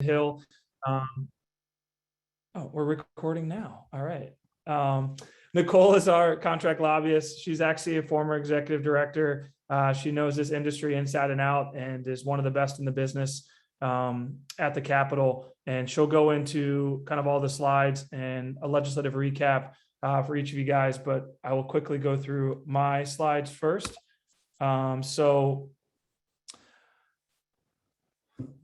Hill. Oh, we're recording now. All right. Nicole is our contract lobbyist. She's actually a former executive director. She knows this industry inside and out and is one of the best in the business at the Capitol. And she'll go into kind of all the slides and a legislative recap for each of you guys, but I will quickly go through my slides first.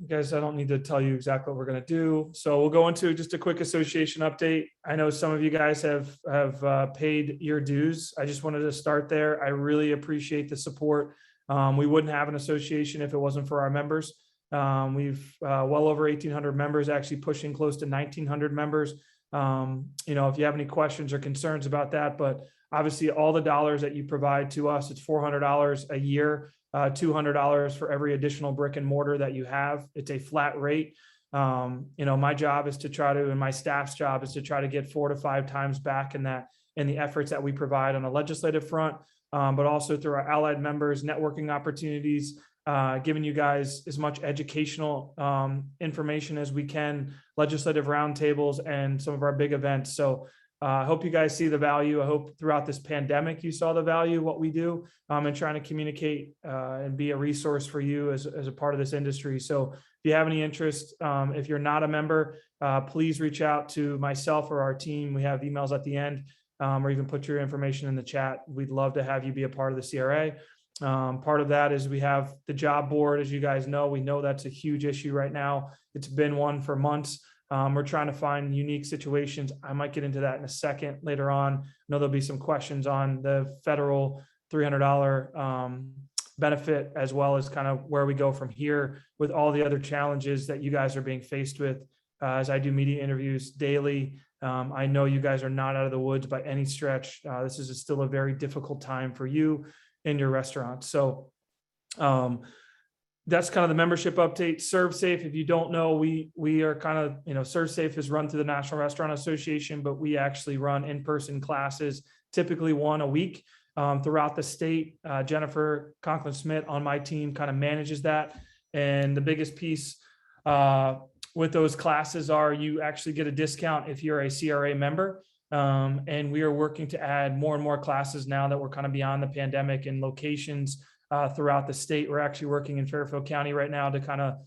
Guys, I don't need to tell you exactly what we're going to do. So we'll go into just a quick association update. I know some of you guys have paid your dues. I just wanted to start there. I really appreciate the support. We wouldn't have an association if it wasn't for our members. We've well over 1,800 members, actually pushing close to 1,900 members. You know, if you have any questions or concerns about that, but obviously all the dollars that you provide to us, it's $400 a year. $200 for every additional brick and mortar that you have. It's a flat rate. You know, my job is to try to, and my staff's job is to try to get 4 to 5 times back in the efforts that we provide on a legislative front, but also through our allied members, networking opportunities, giving you guys as much educational information as we can, legislative roundtables, and some of our big events. So I hope you guys see the value. I hope throughout this pandemic, you saw the value of what we do and trying to communicate and be a resource for you as a part of this industry. So if you have any interest, if you're not a member, please reach out to myself or our team. We have emails at the end, or even put your information in the chat. We'd love to have you be a part of the CRA. Part of that is we have the job board. As you guys know, we know that's a huge issue right now. It's been one for months. We're trying to find unique situations. I might get into that in a second later on. I know there'll be some questions on the federal $300 benefit, as well as kind of where we go from here with all the other challenges that you guys are being faced with. As I do media interviews daily, I know you guys are not out of the woods by any stretch. This is still a very difficult time for you in your restaurant. So that's kind of the membership update. ServSafe, if you don't know, we are kind of, you know, ServSafe is run through the National Restaurant Association, but we actually run in-person classes, typically one a week throughout the state. Jennifer Conklin-Smith on my team kind of manages that. And the biggest piece with those classes are you actually get a discount if you're a CRA member. And we are working to add more and more classes now that we're kind of beyond the pandemic and locations throughout the state. We're actually working in Fairfield County right now to kind of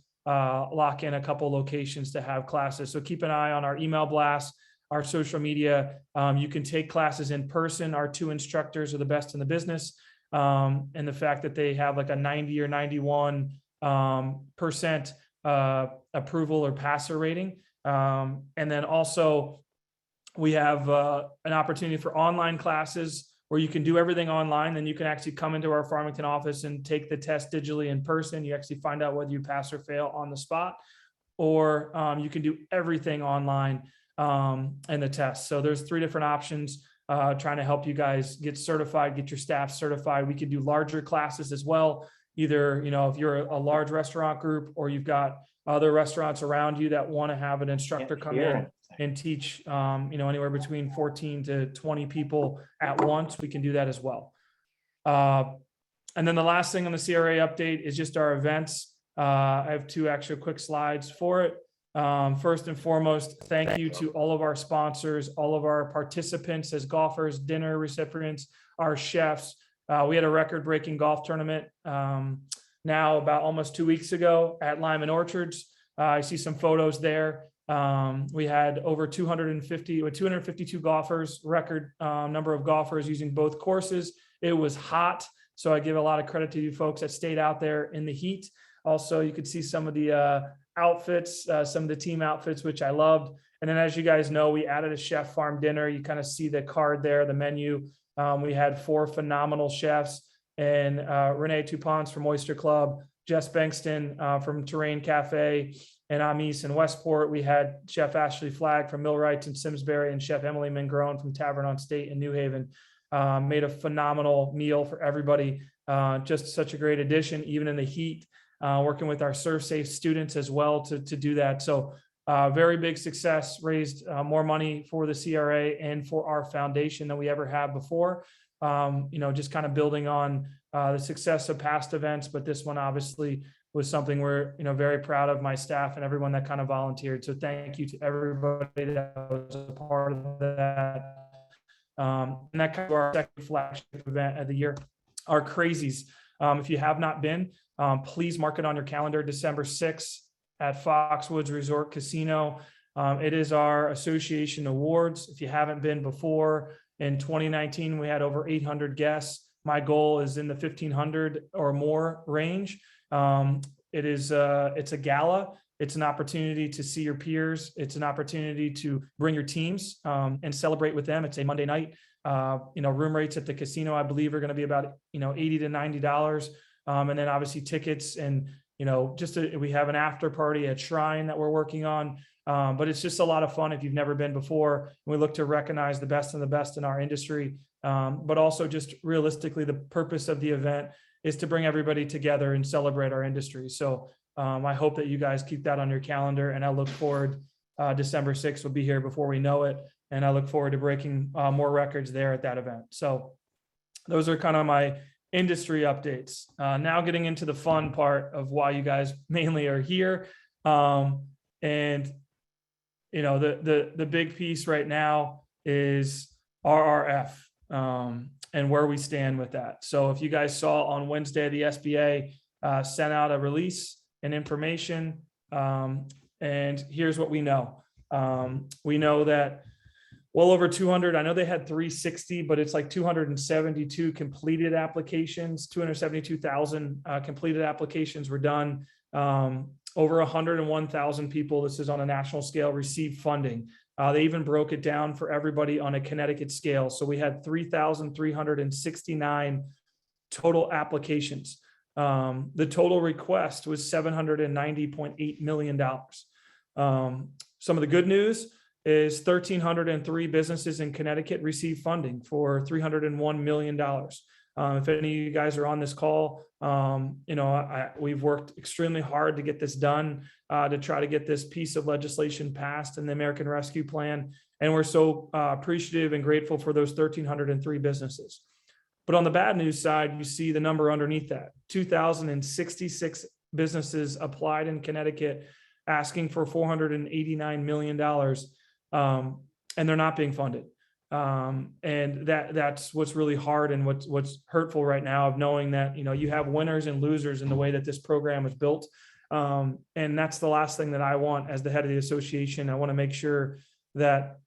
lock in a couple locations to have classes. So keep an eye on our email blasts, our social media. You can take classes in person. Our 2 instructors are the best in the business. And the fact that they have like a 90 or 91% approval or passer rating. And then also we have an opportunity for online classes where you can do everything online. Then you can actually come into our Farmington office and take the test digitally in person. You actually find out whether you pass or fail on the spot, or you can do everything online in the test. So there's 3 different options trying to help you guys get certified, get your staff certified. We could do larger classes as well. Either, you know, if you're a large restaurant group or you've got other restaurants around you that want to have an instructor come in and teach, you know, anywhere between 14 to 20 people at once, we can do that as well. And then the last thing on the CRA update is just our events. I have 2 extra quick slides for it. First and foremost, thank you to all of our sponsors, all of our participants as golfers, dinner recipients, our chefs. We had a record-breaking golf tournament now about almost 2 weeks ago at Lyman Orchards. I see some photos there. We had over 252 golfers, record number of golfers using both courses. It was hot, so I give a lot of credit to you folks that stayed out there in the heat. Also, you could see some of the outfits, some of the team outfits, which I loved. And then, as you guys know, we added a chef farm dinner. You kind of see the card there, the menu. We had 4 phenomenal chefs, and Renee Tupons from Oyster Club, Jess Bankston from Terrain Cafe, and Amis in Westport. We had Chef Ashley Flagg from Millwrights in Simsbury, and Chef Emily Mangrone from Tavern on State in New Haven. Made a phenomenal meal for everybody. Just such a great addition, even in the heat, working with our ServSafe students as well to do that. So very big success, raised more money for the CRA and for our foundation than we ever have before. You know, just kind of building on the success of past events, but this one obviously was something we're, very proud of, my staff and everyone that kind of volunteered. So thank you to everybody that was a part of that. And that comes to our second flagship event of the year, our Crazies. If you have not been, please mark it on your calendar, December 6th at Foxwoods Resort Casino. It is our association awards. If you haven't been before, in 2019, we had over 800 guests. My goal is in the 1,500 or more range. It's a gala. It's an opportunity to see your peers. It's an opportunity to bring your teams and celebrate with them. It's a Monday night. Room rates at the casino, I believe, are going to be about $80 to $90, and then obviously tickets and we have an after party at Shrine that we're working on. But it's just a lot of fun if you've never been before. We look to recognize the best in our industry, but also just realistically, the purpose of the event is to bring everybody together and celebrate our industry. So I hope that you guys keep that on your calendar, and I look forward. December 6th will be here before we know it, and I look forward to breaking more records there at that event. So those are kind of my industry updates. Now getting into the fun part of why you guys mainly are here. And the big piece right now is RRF and where we stand with that. So if you guys saw on Wednesday, the SBA sent out a release and information, and here's what we know. We know that well over 200, I know they had 360, but it's like 272 completed applications, 272,000 completed applications were done. Over 101,000 people, this is on a national scale, received funding. They even broke it down for everybody on a Connecticut scale. So we had 3,369 total applications. The total request was $790.8 million. Some of the good news is 1,303 businesses in Connecticut received funding for $301 million. If any of you guys are on this call, we've worked extremely hard to get this done, to try to get this piece of legislation passed in the American Rescue Plan. And we're so appreciative and grateful for those 1,303 businesses. But on the bad news side, you see the number underneath that. 2,066 businesses applied in Connecticut asking for $489 million, and they're not being funded. And that's what's really hard and what's hurtful right now, of knowing that, you have winners and losers in the way that this program is built. And that's the last thing that I want as the head of the association. I want to make sure that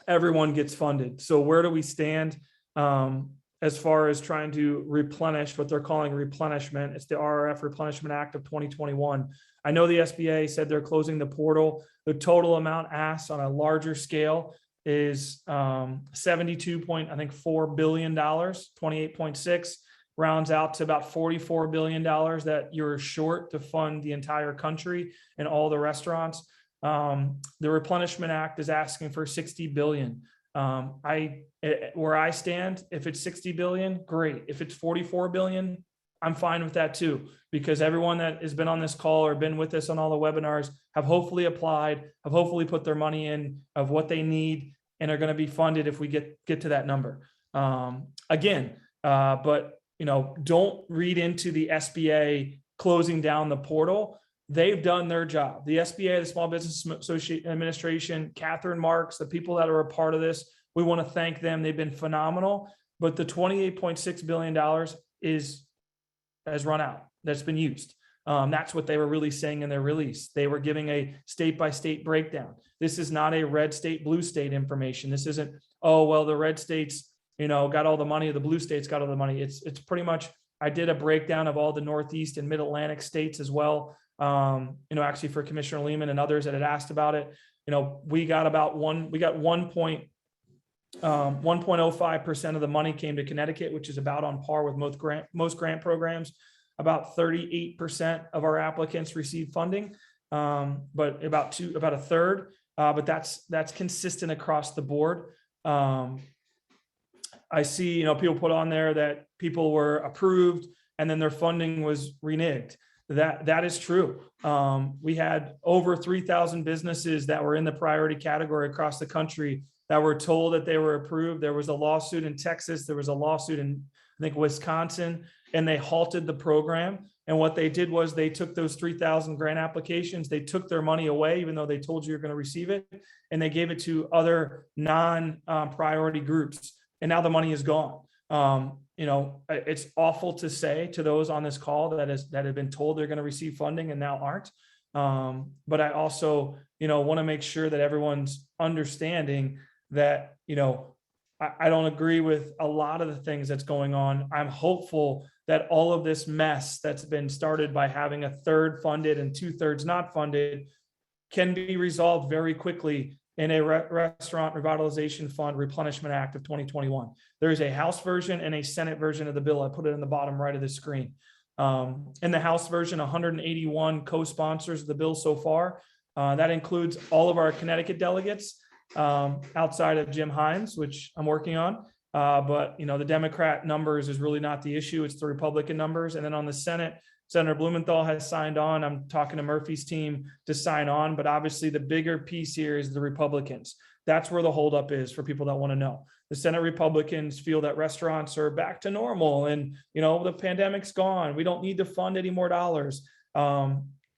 everyone gets funded. So where do we stand as far as trying to replenish what they're calling replenishment? It's the RRF Replenishment Act of 2021. I know the SBA said they're closing the portal. The amount asked on a larger scale is $72.4 billion, 28.6 rounds out to about $44 billion that you're short to fund the entire country and all the restaurants. The Replenishment Act is asking for $60 billion. Where I stand, if it's $60 billion, great. If it's $44 billion, I'm fine with that too, because everyone that has been on this call or been with us on all the webinars have hopefully applied, have hopefully put their money in of what they need, and are going to be funded if we get to that number. But don't read into the SBA closing down the portal. They've done their job. The SBA, the Small Business Association Administration, Catherine Marks, the people that are a part of this, we want to thank them. They've been phenomenal. But the $28.6 billion has run out. That's been used. That's what they were really saying in their release. They were giving a state-by-state breakdown. This is not a red state, blue state information. This isn't, oh, well, the red states, got all the money, the blue states got all the money. It's pretty much, I did a breakdown of all the Northeast and Mid-Atlantic states as well. Actually for Commissioner Lehman and others that had asked about it. We got 1.05% of the money came to Connecticut, which is about on par with most grant programs. About 38% of our applicants received funding, but about a third. But that's consistent across the board. I see, people put on there that people were approved and then their funding was reneged. That is true. We had over 3,000 businesses that were in the priority category across the country that were told that they were approved. There was a lawsuit in Texas. There was a lawsuit in, I think, Wisconsin. and they halted the program. And what they did was they took those 3,000 grant applications, they took their money away, even though they told you you're going to receive it, and they gave it to other non-priority groups. And now the money is gone. It's awful to say to those on this call that have been told they're going to receive funding and now aren't. But I also, want to make sure that everyone's understanding that, I don't agree with a lot of the things that's going on. I'm hopeful that all of this mess that's been started by having a third funded and 2/3 not funded can be resolved very quickly in a Restaurant Revitalization Fund Replenishment Act of 2021. There is a House version and a Senate version of the bill. I put it in the bottom right of the screen. In the House version, 181 co-sponsors of the bill so far. That includes all of our Connecticut delegates, outside of Jim Hines, which I'm working on. But the Democrat numbers is really not the issue. It's the Republican numbers. And then on the Senate, Senator Blumenthal has signed on. I'm talking to Murphy's team to sign on, but obviously the bigger piece here is the Republicans. That's where the holdup is for people that want to know. The Senate Republicans feel that restaurants are back to normal and, the pandemic's gone. We don't need to fund any more dollars.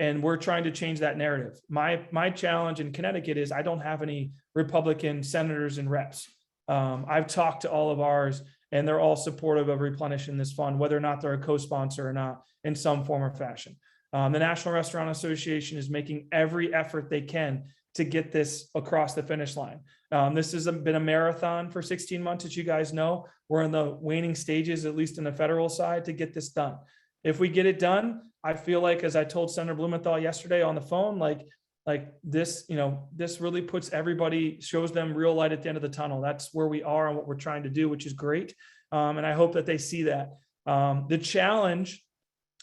And we're trying to change that narrative. My challenge in Connecticut is I don't have any Republican senators and reps. I've talked to all of ours, and they're all supportive of replenishing this fund, whether or not they're a co-sponsor or not in some form or fashion. The National Restaurant Association is making every effort they can to get this across the finish line. This has been a marathon for 16 months, as you guys know. We're in the waning stages, at least in the federal side, to get this done. If we get it done, I feel like, as I told Senator Blumenthal yesterday on the phone, like this, this really puts everybody, shows them real light at the end of the tunnel. That's where we are and what we're trying to do, which is great. And I hope that they see that. The challenge,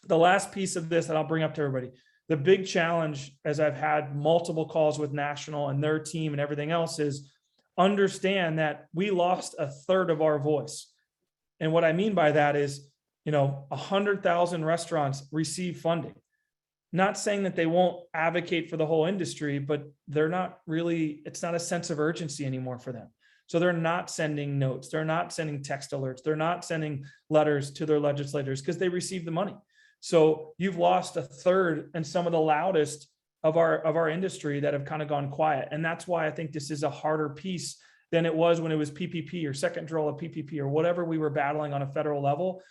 the last piece of this that I'll bring up to everybody, the big challenge, as I've had multiple calls with National and their team and everything else, is understand that we lost 1/3 of our voice. And what I mean by that is, 100,000 restaurants receive funding. Not saying that they won't advocate for the whole industry, but they're not really, it's not a sense of urgency anymore for them. So they're not sending notes. They're not sending text alerts. They're not sending letters to their legislators because they received the money. So you've lost 1/3 and some of the loudest of our industry that have kind of gone quiet. And that's why I think this is a harder piece than it was when it was PPP or second draw of PPP or whatever we were battling on a federal level.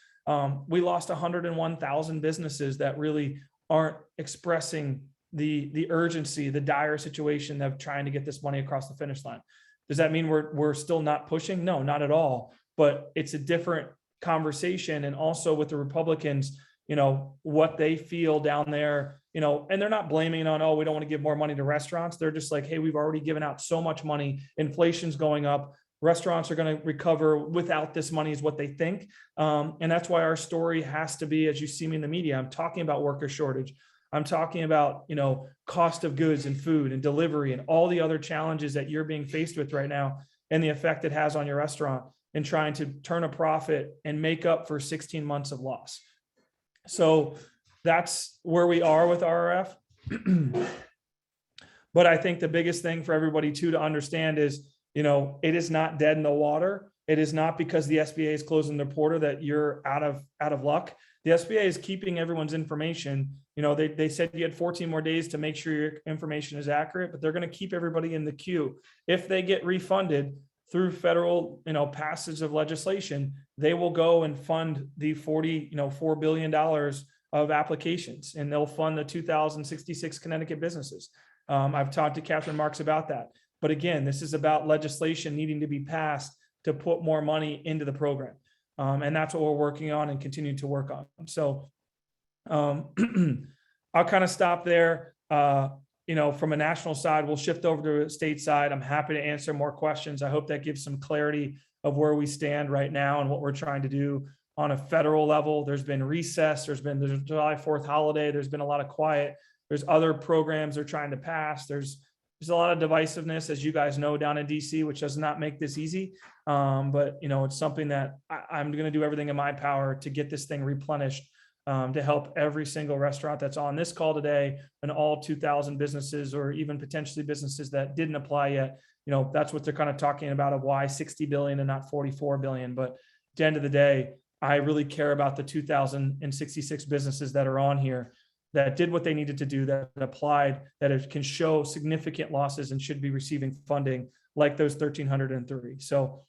We lost 101,000 businesses that really aren't expressing the urgency, the dire situation of trying to get this money across the finish line. Does that mean we're still not pushing? No, not at all. But it's a different conversation. And also with the Republicans, what they feel down there, and they're not blaming it on, oh, we don't want to give more money to restaurants. They're just like, hey, we've already given out so much money. Inflation's going up. Restaurants are going to recover without this money is what they think. And that's why our story has to be, as you see me in the media, I'm talking about worker shortage. I'm talking about, cost of goods and food and delivery and all the other challenges that you're being faced with right now and the effect it has on your restaurant and trying to turn a profit and make up for 16 months of loss. So that's where we are with RRF. But I think the biggest thing for everybody too to understand is, it is not dead in the water. It is not because the SBA is closing their portal that you're out of luck. The SBA is keeping everyone's information. They said you had 14 more days to make sure your information is accurate, but they're going to keep everybody in the queue. If they get refunded through federal, passage of legislation, they will go and fund the $4 billion of applications, and they'll fund the 2,066 Connecticut businesses. I've talked to Catherine Marks about that. But again, this is about legislation needing to be passed to put more money into the program. And that's what we're working on and continue to work on. So I'll kind of stop there. From a national side, we'll shift over to a state side. I'm happy to answer more questions. I hope that gives some clarity of where we stand right now and what we're trying to do on a federal level. There's been recess. There's July 4th holiday. There's been a lot of quiet. There's other programs they're trying to pass. There's a lot of divisiveness, as you guys know, down in DC, which does not make this easy. But, it's something that I'm going to do everything in my power to get this thing replenished, to help every single restaurant that's on this call today and all 2,000 businesses or even potentially businesses that didn't apply yet. That's what they're kind of talking about of why 60 billion and not 44 billion. But at the end of the day, I really care about the 2,066 businesses that are on here that did what they needed to do, that applied, that it can show significant losses and should be receiving funding, like those 1,303. So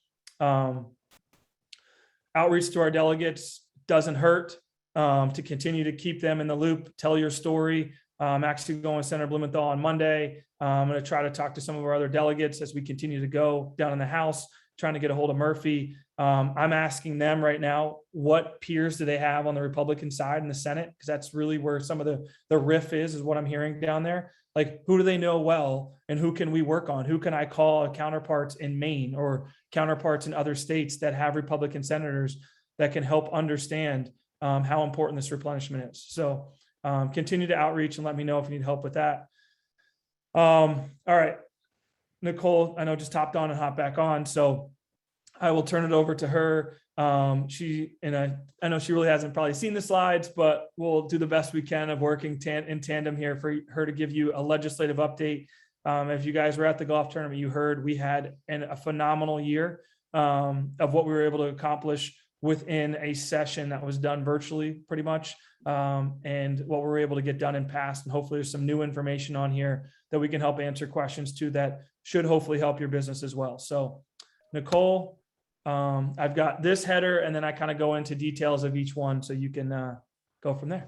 outreach to our delegates doesn't hurt, to continue to keep them in the loop, tell your story. I'm actually going to Senator Blumenthal on Monday. I'm going to try to talk to some of our other delegates as we continue to go down in the House, trying to get a hold of Murphy. I'm asking them right now, what peers do they have on the Republican side in the Senate? Because that's really where some of the riff is what I'm hearing down there. Like, who do they know well, and who can we work on? Who can I call counterparts in Maine or counterparts in other states that have Republican senators that can help understand how important this replenishment is? So continue to outreach and let me know if you need help with that. All right, Nicole, I know just hopped on and hopped back on, so I will turn it over to her. I know she really hasn't probably seen the slides, but we'll do the best we can of working in tandem here for her to give you a legislative update. If you guys were at the golf tournament, you heard we had a phenomenal year of what we were able to accomplish within a session that was done virtually pretty much, and what we were able to get done and passed. And hopefully there's some new information on here that we can help answer questions to that should hopefully help your business as well. So Nicole, I've got this header, and then I kind of go into details of each one so you can go from there.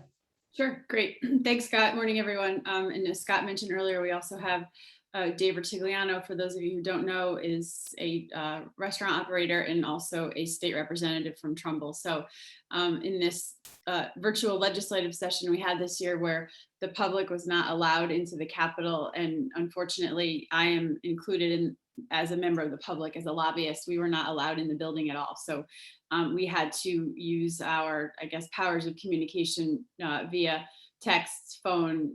Sure, great. Thanks, Scott. Morning, everyone. And as Scott mentioned earlier, we also have Dave Ritigliano, for those of you who don't know, is a restaurant operator and also a state representative from Trumbull. So in this virtual legislative session we had this year, where the public was not allowed into the Capitol, and unfortunately I am included in as a member of the public, as a lobbyist, we were not allowed in the building at all. So we had to use our, I guess, powers of communication via text, phone,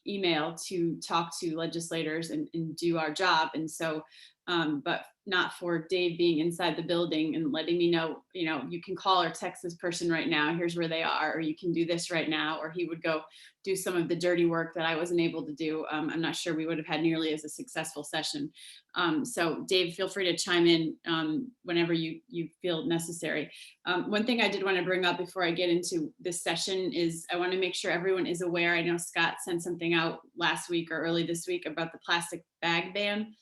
email to talk to legislators and do our job. And so, but not for Dave being inside the building and letting me know, you can call or text this person right now, here's where they are, or you can do this right now, or he would go do some of the dirty work that I wasn't able to do. I'm not sure we would have had nearly as a successful session. So Dave, feel free to chime in whenever you feel necessary. One thing I did want to bring up before I get into this session is I want to make sure everyone is aware. I know Scott sent something out last week or early this week about the plastic bag ban.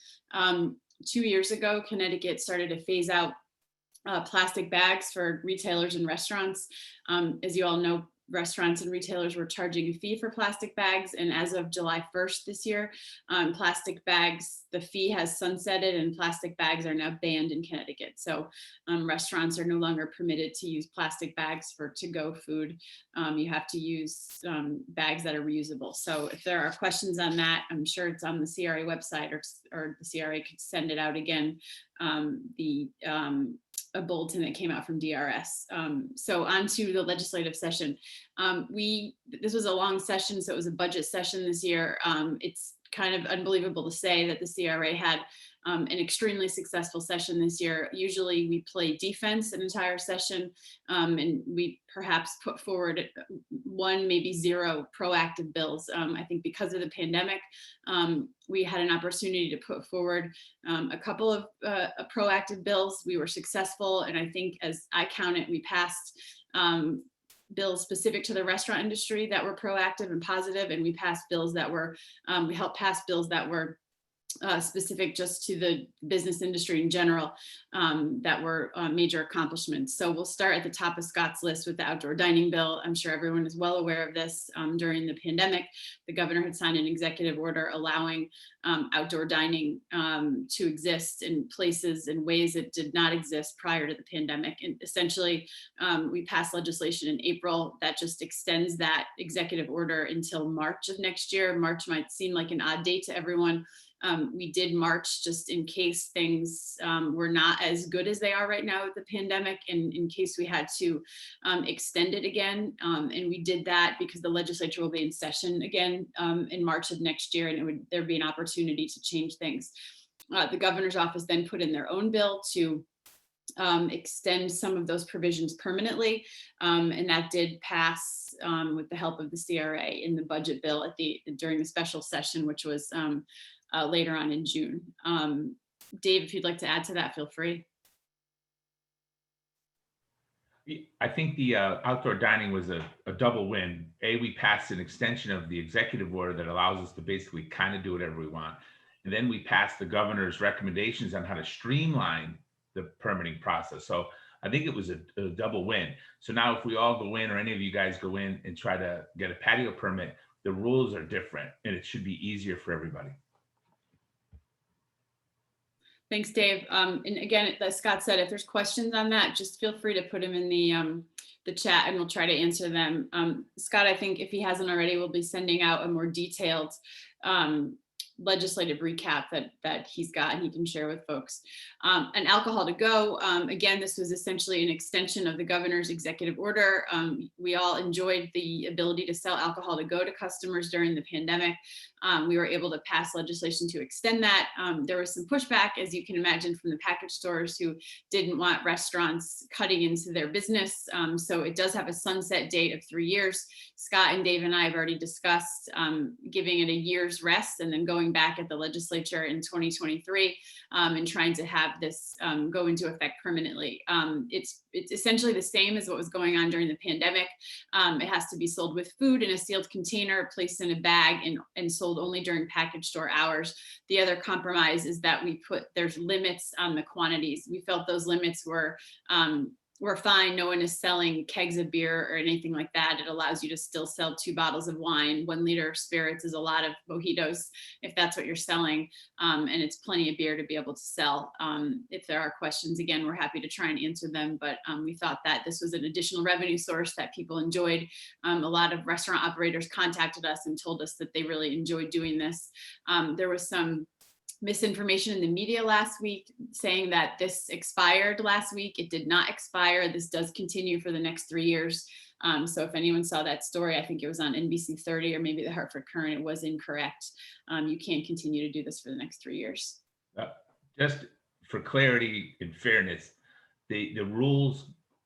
2 years ago, Connecticut started to phase out plastic bags for retailers and restaurants. As you all know, restaurants and retailers were charging a fee for plastic bags. And as of July 1st this year, plastic bags, the fee has sunsetted and plastic bags are now banned in Connecticut. So restaurants are no longer permitted to use plastic bags for to-go food. You have to use bags that are reusable. So if there are questions on that, I'm sure it's on the CRA website, or the CRA could send it out again. A bulletin that came out from DRS. So on to the legislative session. This was a long session, so it was a budget session this year. It's kind of unbelievable to say that the CRA had an extremely successful session this year. Usually we play defense an entire session, and we perhaps put forward one, maybe zero proactive bills. I think because of the pandemic, we had an opportunity to put forward a couple of proactive bills. We were successful, and I think, as I count it, we passed bills specific to the restaurant industry that were proactive and positive, and we passed bills that were, we helped pass bills that were specific just to the business industry in general, that were major accomplishments. So we'll start at the top of Scott's list with the outdoor dining bill. I'm sure everyone is well aware of this. During the pandemic, the governor had signed an executive order allowing outdoor dining to exist in places and ways it did not exist prior to the pandemic. And essentially, we passed legislation in April that just extends that executive order until March of next year. March might seem like an odd date to everyone. We did March just in case things were not as good as they are right now with the pandemic, and in case we had to extend it again. And we did that because the legislature will be in session again in March of next year, and there'd be an opportunity to change things. The governor's office then put in their own bill to extend some of those provisions permanently, and that did pass with the help of the CRA in the budget bill during the special session, which was later on in June. Dave, if you'd like to add to that, feel free. I think the outdoor dining was a double win. We passed an extension of the executive order that allows us to basically kind of do whatever we want. And then we passed the governor's recommendations on how to streamline the permitting process. So I think it was a double win. So now if we all go in, or any of you guys go in and try to get a patio permit, the rules are different and it should be easier for everybody. Thanks, Dave. And again, as Scott said, if there's questions on that, just feel free to put them in the chat and we'll try to answer them. Scott, I think if he hasn't already, we'll be sending out a more detailed legislative recap that he's got and he can share with folks. And alcohol to go, again, this was essentially an extension of the governor's executive order. We all enjoyed the ability to sell alcohol to go to customers during the pandemic. We were able to pass legislation to extend that. There was some pushback, as you can imagine, from the package stores who didn't want restaurants cutting into their business. So it does have a sunset date of 3 years. Scott and Dave and I have already discussed giving it a year's rest and then going back at the legislature in 2023 and trying to have this go into effect permanently. It's essentially the same as what was going on during the pandemic. It has to be sold with food in a sealed container, placed in a bag and sold only during package store hours. The other compromise is that there's limits on the quantities. We felt those limits were fine. No one is selling kegs of beer or anything like that. It allows you to still sell 2 bottles of wine. 1 liter of spirits is a lot of mojitos if that's what you're selling. And it's plenty of beer to be able to sell. If there are questions, again, we're happy to try and answer them. But we thought that this was an additional revenue source that people enjoyed. A lot of restaurant operators contacted us and told us that they really enjoyed doing this. There was some misinformation in the media last week saying that this expired last week. It did not expire. This does continue for the next 3 years. So if anyone saw that story, I think it was on NBC 30 or maybe the Hartford Courant, it was incorrect. You can't continue to do this for the next 3 years. Just for clarity and fairness, the rules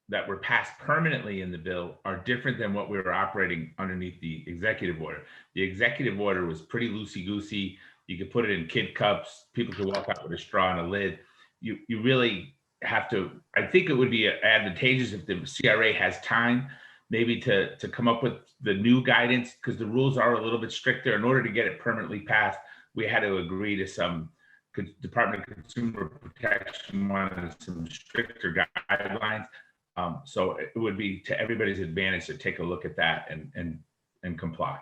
that were passed permanently in the bill are different than what we were operating underneath the executive order. The executive order was pretty loosey-goosey. You could put it in kid cups. People could walk out with a straw and a lid. You really have to, I think it would be advantageous if the CRA has time maybe to come up with the new guidance, because the rules are a little bit stricter. In order to get it permanently passed, we had to agree to some Department of Consumer Protection wanted some stricter guidelines. So it would be to everybody's advantage to take a look at that and comply.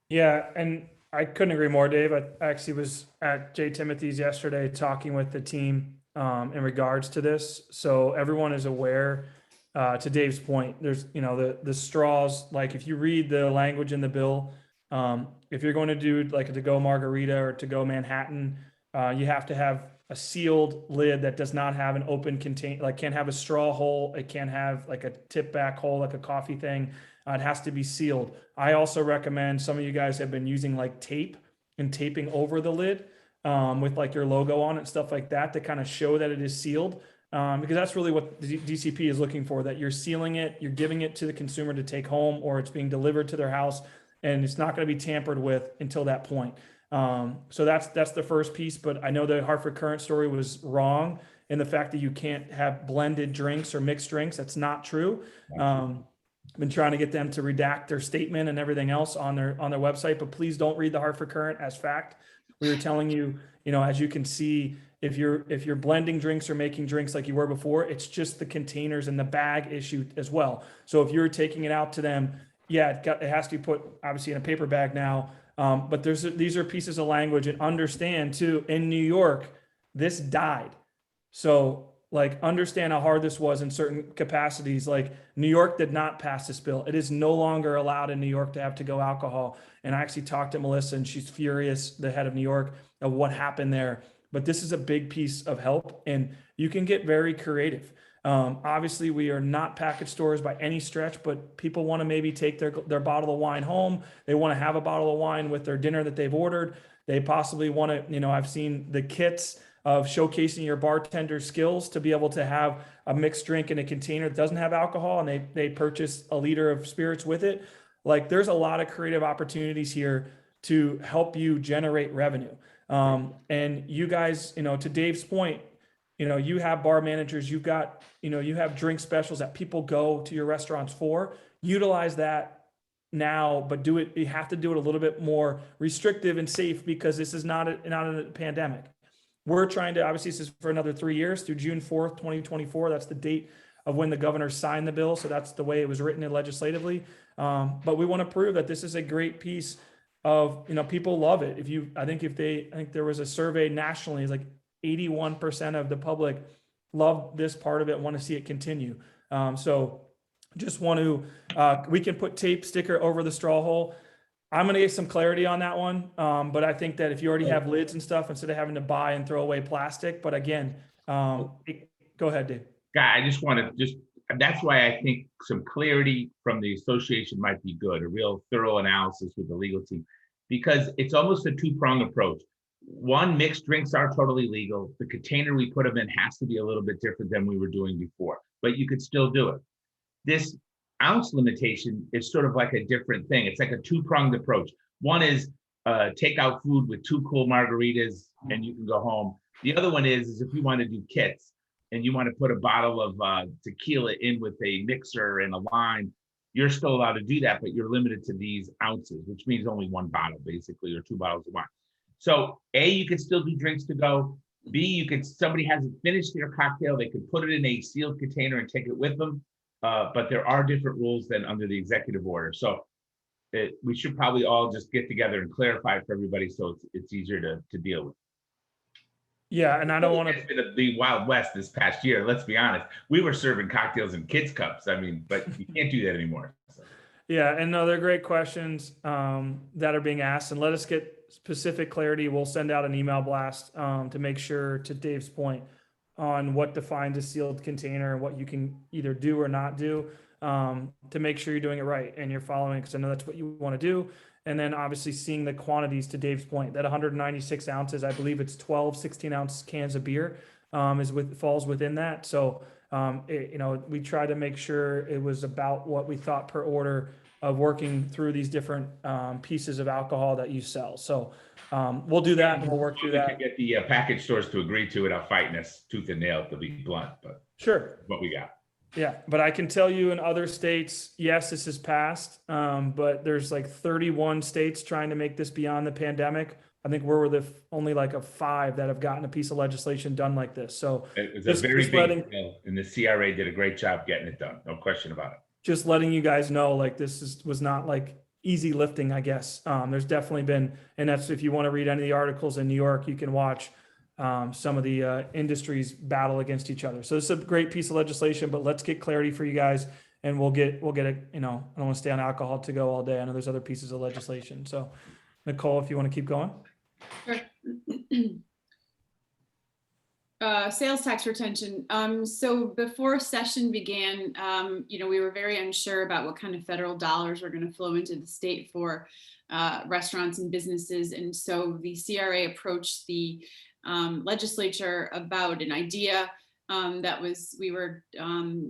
Yeah, and I couldn't agree more, Dave. I actually was at J. Timothy's yesterday talking with the team in regards to this. So everyone is aware, to Dave's point, there's, the straws, like if you read the language in the bill, if you're going to do like a to-go margarita or to-go Manhattan, you have to have a sealed lid that does not have an open container, like can't have a straw hole. It can't have like a tip back hole, like a coffee thing. It has to be sealed. I also recommend, some of you guys have been using like tape and taping over the lid with like your logo on it and stuff like that to kind of show that it is sealed, because that's really what the DCP is looking for, that you're sealing it, you're giving it to the consumer to take home, or it's being delivered to their house and it's not going to be tampered with until that point. So that's the first piece. But I know the Hartford Courant story was wrong in the fact that you can't have blended drinks or mixed drinks. That's not true. Been trying to get them to redact their statement and everything else on their website, but please don't read the Hartford Courant as fact. We were telling you, as you can see, if you're blending drinks or making drinks like you were before, it's just the containers and the bag issue as well. So if you're taking it out to them, yeah, it has to be put obviously in a paper bag now. But these are pieces of language, and understand too, in New York, this died. So like understand how hard this was in certain capacities. Like New York did not pass this bill. It is no longer allowed in New York to have to-go alcohol. And I actually talked to Melissa, and she's furious, the head of New York, of what happened there. But this is a big piece of help, and you can get very creative. Obviously, we are not package stores by any stretch, but people want to maybe take their bottle of wine home. They want to have a bottle of wine with their dinner that they've ordered. They possibly want to, I've seen the kits of showcasing your bartender skills to be able to have a mixed drink in a container that doesn't have alcohol, and they purchase a liter of spirits with it. Like there's a lot of creative opportunities here to help you generate revenue. And you guys, to Dave's point, you have bar managers, you've got, you have drink specials that people go to your restaurants for. Utilize that now, but you have to do it a little bit more restrictive and safe, because this is not a pandemic. We're trying to, obviously this is for another 3 years through June 4th, 2024. That's the date of when the governor signed the bill. So that's the way it was written legislatively. But we want to prove that this is a great piece of, people love it. I think there was a survey nationally, it's like 81% of the public love this part of it, want to see it continue. So just want to, we can put tape sticker over the straw hole. I'm going to get some clarity on that one. But I think that if you already have lids and stuff, instead of having to buy and throw away plastic, but again, go ahead, Dave. Guy, I just want to that's why I think some clarity from the association might be good, a real thorough analysis with the legal team, because it's almost a two-pronged approach. One, mixed drinks are totally legal. The container we put them in has to be a little bit different than we were doing before, but you could still do it. This ounce limitation is sort of like a different thing. It's like a two-pronged approach. One is take out food with 2 cool margaritas and you can go home. The other one is if you want to do kits and you want to put a bottle of tequila in with a mixer and a lime, you're still allowed to do that, but you're limited to these ounces, which means only 1 bottle basically, or 2 bottles of wine. So A, you could still do drinks to go. B, somebody hasn't finished their cocktail, they could put it in a sealed container and take it with them. But there are different rules than under the executive order. So we should probably all just get together and clarify it for everybody so it's easier to deal with. Yeah, and I don't want to. It's been the Wild West this past year. Let's be honest. We were serving cocktails in kids' cups. I mean, but you can't do that anymore. So. Yeah, and no, they're great questions that are being asked, and let us get specific clarity. We'll send out an email blast to make sure, to Dave's point, on what defines a sealed container and what you can either do or not do to make sure you're doing it right and you're following, because I know that's what you want to do. And then obviously seeing the quantities, to Dave's point, that 196 ounces, I believe it's 12 16-ounce cans of beer falls within that. So, we try to make sure it was about what we thought per order of working through these different pieces of alcohol that you sell. So we'll do that and we'll work through that. Get the package stores to agree to it without fighting us tooth and nail, to be blunt, but sure, what we got. Yeah, but I can tell you in other states, yes, this has passed, but there's like 31 states trying to make this beyond the pandemic. I think we're the only like of 5 that have gotten a piece of legislation done like this. So it was a very big deal, and the CRA did a great job getting it done. No question about it. Just letting you guys know, like was not like easy lifting, I guess. There's definitely been, and that's, if you want to read any of the articles in New York, you can watch some of the industries battle against each other. So this is a great piece of legislation, but let's get clarity for you guys, and we'll get it. I don't want to stay on alcohol to go all day. I know there's other pieces of legislation. So Nicole, if you want to keep going. Sure. Sales tax retention. So before session began, we were very unsure about what kind of federal dollars were going to flow into the state for restaurants and businesses. And so the CRA approached the legislature about an idea we were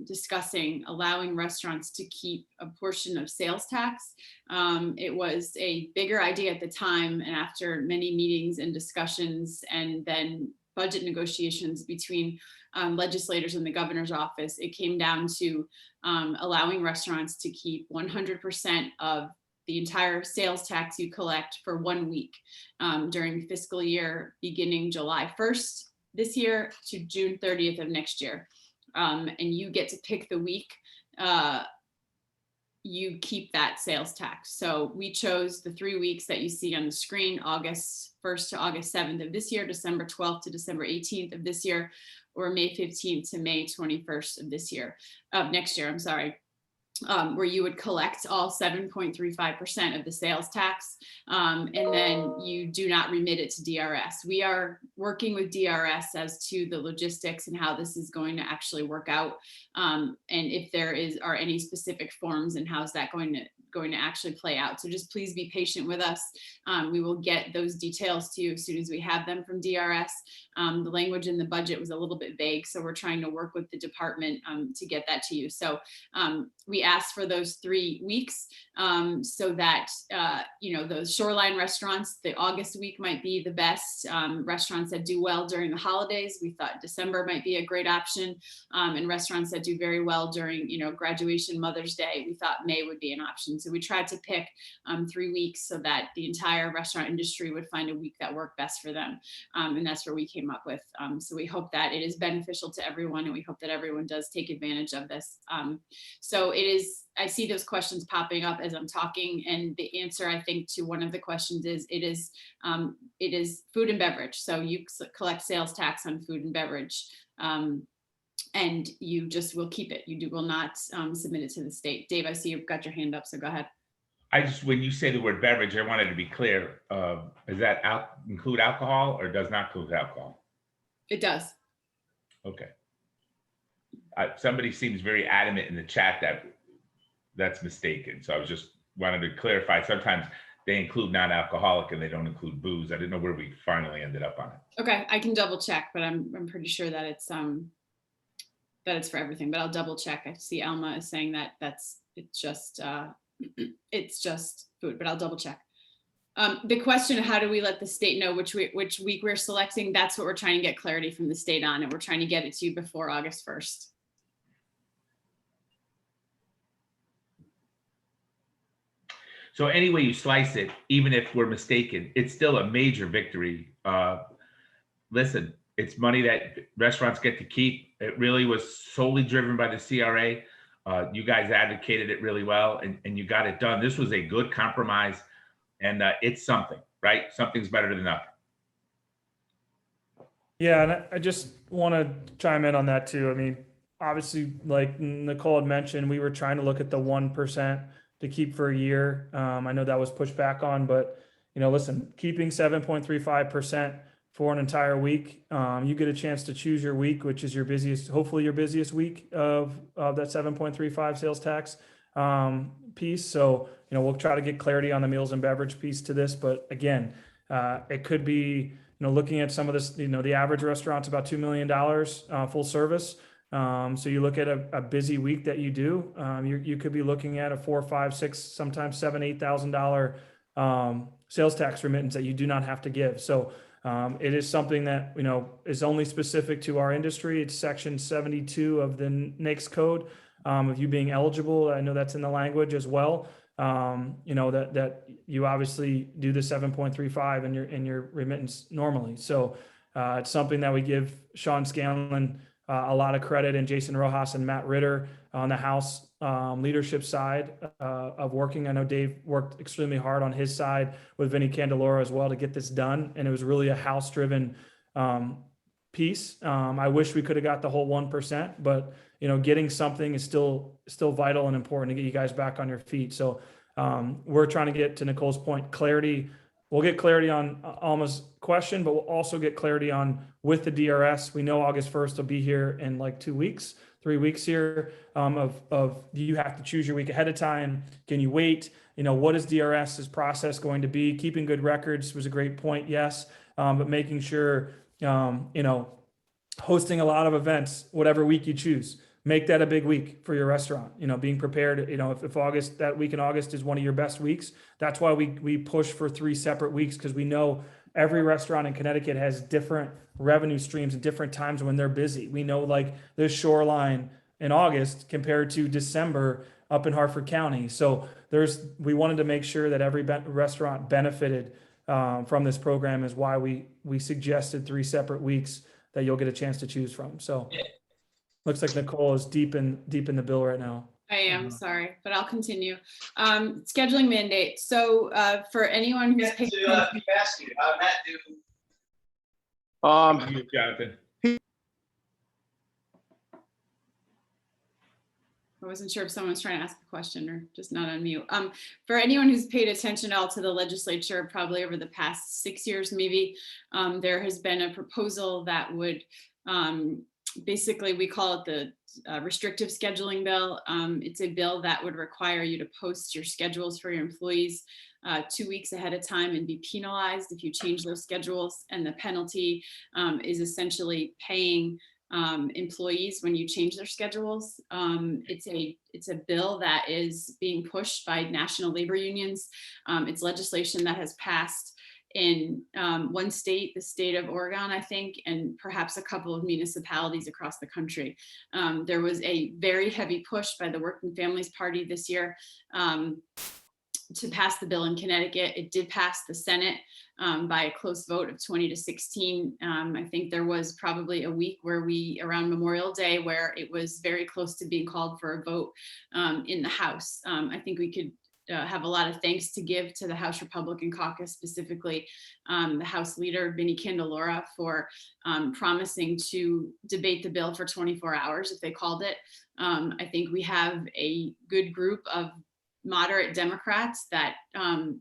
discussing, allowing restaurants to keep a portion of sales tax. It was a bigger idea at the time, and after many meetings and discussions and then budget negotiations between legislators and the governor's office, it came down to allowing restaurants to keep 100% of the entire sales tax you collect for 1 week during fiscal year beginning July 1st this year to June 30th of next year. And you get to pick the week you keep that sales tax. So we chose the 3 weeks that you see on the screen, August 1st to August 7th of this year, December 12th to December 18th of this year, or May 15th to May 21st of next year, I'm sorry. Where you would collect all 7.35% of the sales tax, and then you do not remit it to DRS. We are working with DRS as to the logistics and how this is going to actually work out, and if there are any specific forms and how's that going to going to actually play out. So just please be patient with us. We will get those details to you as soon as we have them from DRS. The language in the budget was a little bit vague, so we're trying to work with the department to get that to you. So we asked for those 3 weeks so that, those shoreline restaurants, the August week might be the best. Restaurants that do well during the holidays, we thought December might be a great option. And restaurants that do very well during, graduation, Mother's Day, we thought May would be an option. So we tried to pick 3 weeks so that the entire restaurant industry would find a week that worked best for them. And that's where we came up with. So we hope that it is beneficial to everyone, and we hope that everyone does take advantage of this. So it is, I see those questions popping up as I'm talking, and the answer, I think, to one of the questions is it is food and beverage. So you collect sales tax on food and beverage. And you just will keep it. You will not submit it to the state. Dave, I see you've got your hand up, so go ahead. When you say the word beverage, I wanted to be clear. Does that include alcohol or does not include alcohol? It does. Okay. Somebody seems very adamant in the chat that that's mistaken. So I was just wanted to clarify. Sometimes they include non-alcoholic and they don't include booze. I didn't know where we finally ended up on it. Okay, I can double check, but I'm pretty sure that it's for everything. But I'll double check. I see Alma is saying that it's just food, but I'll double check. The question of how do we let the state know which week we're selecting, that's what we're trying to get clarity from the state on, and we're trying to get it to you before August 1st. So any way you slice it, even if we're mistaken, it's still a major victory. Listen, it's money that restaurants get to keep. It really was solely driven by the CRA. You guys advocated it really well, and you got it done. This was a good compromise, and it's something, right? Something's better than nothing. Yeah, and I just want to chime in on that too. I mean, obviously, like Nicole had mentioned, we were trying to look at the 1% to keep for a year. I know that was pushed back on, but listen, keeping 7.35% for an entire week, you get a chance to choose your week, which is your busiest, hopefully your busiest week of that 7.35 sales tax piece. So, we'll try to get clarity on the meals and beverage piece to this, but again, it could be, looking at some of this, the average restaurant's about $2 million full service. So you look at a busy week that you do, you could be looking at a $4, $5, $6, sometimes $7,000, $8,000 sales tax remittance that you do not have to give. So it is something that is only specific to our industry. It's section 72 of the NAICS code of you being eligible. I know that's in the language as well. That you obviously do the 7.35 in your remittance normally. So it's something that we give Sean Scanlon a lot of credit, and Jason Rojas and Matt Ritter on the House leadership side of working. I know Dave worked extremely hard on his side with Vinny Candelora as well to get this done. And it was really a House-driven piece. I wish we could have got the whole 1%, but getting something is still vital and important to get you guys back on your feet. So we're trying to get, to Nicole's point, clarity. We'll get clarity on Alma's question, but we'll also get clarity on with the DRS. We know August 1st will be here in like 2 weeks, 3 weeks here of do you have to choose your week ahead of time? Can you wait? What is DRS's process going to be? Keeping good records was a great point, yes, but making sure, hosting a lot of events, whatever week you choose. Make that a big week for your restaurant, being prepared, if August, that week in August is one of your best weeks. That's why we push for 3 separate weeks, because we know every restaurant in Connecticut has different revenue streams at different times when they're busy. We know like there's shoreline in August compared to December up in Hartford County. So we wanted to make sure that every restaurant benefited from this program, is why we suggested 3 separate weeks that you'll get a chance to choose from. So looks like Nicole is deep in the bill right now. I am sorry, but I'll continue. Scheduling mandate. So for anyone who's paid attention, Jonathan. I wasn't sure if someone's trying to ask a question or just not on mute. For anyone who's paid attention at all to the legislature, probably over the past 6 years, maybe, there has been a proposal that would basically we call it the restrictive scheduling bill. It's a bill that would require you to post your schedules for your employees 2 weeks ahead of time and be penalized if you change those schedules. And the penalty is essentially paying employees when you change their schedules. It's a bill that is being pushed by national labor unions. It's legislation that has passed in one state, the state of Oregon, I think, and perhaps a couple of municipalities across the country. There was a very heavy push by the Working Families Party this year to pass the bill in Connecticut. It did pass the Senate by a close vote of 20-16. I think there was probably a week where around Memorial Day, where it was very close to being called for a vote in the House. I think we could have a lot of thanks to give to the House Republican Caucus, specifically the House Leader, Vinnie Candelora, for promising to debate the bill for 24 hours if they called it. I think we have a good group of moderate Democrats that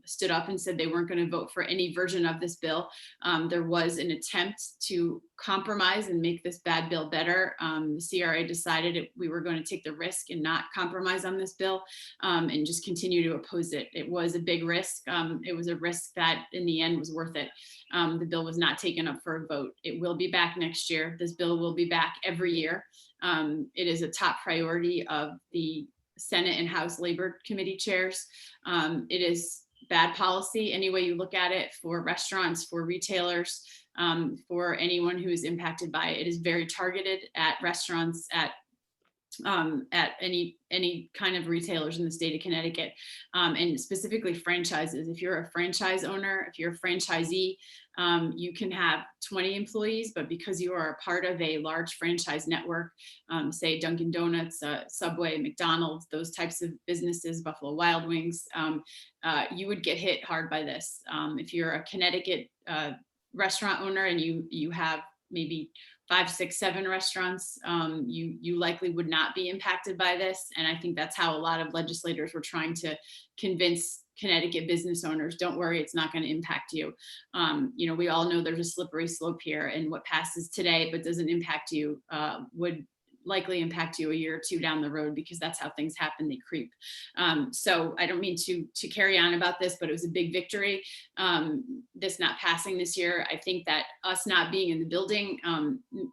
stood up and said they weren't going to vote for any version of this bill. There was an attempt to compromise and make this bad bill better. The CRA decided we were going to take the risk and not compromise on this bill and just continue to oppose it. It was a big risk. It was a risk that in the end was worth it. The bill was not taken up for a vote. It will be back next year. This bill will be back every year. It is a top priority of the Senate and House Labor Committee chairs. It is bad policy any way you look at it, for restaurants, for retailers, for anyone who is impacted by it. It is very targeted at restaurants, at any kind of retailers in the state of Connecticut, and specifically franchises. If you're a franchise owner, if you're a franchisee, you can have 20 employees, but because you are a part of a large franchise network, say Dunkin' Donuts, Subway, McDonald's, those types of businesses, Buffalo Wild Wings, you would get hit hard by this. If you're a Connecticut restaurant owner and you have maybe 5, 6, 7 restaurants, you likely would not be impacted by this. And I think that's how a lot of legislators were trying to convince Connecticut business owners, don't worry, it's not going to impact you. We all know there's a slippery slope here, and what passes today but doesn't impact you would likely impact you a year or two down the road, because that's how things happen, they creep. So I don't mean to carry on about this, but it was a big victory, this not passing this year. I think that us not being in the building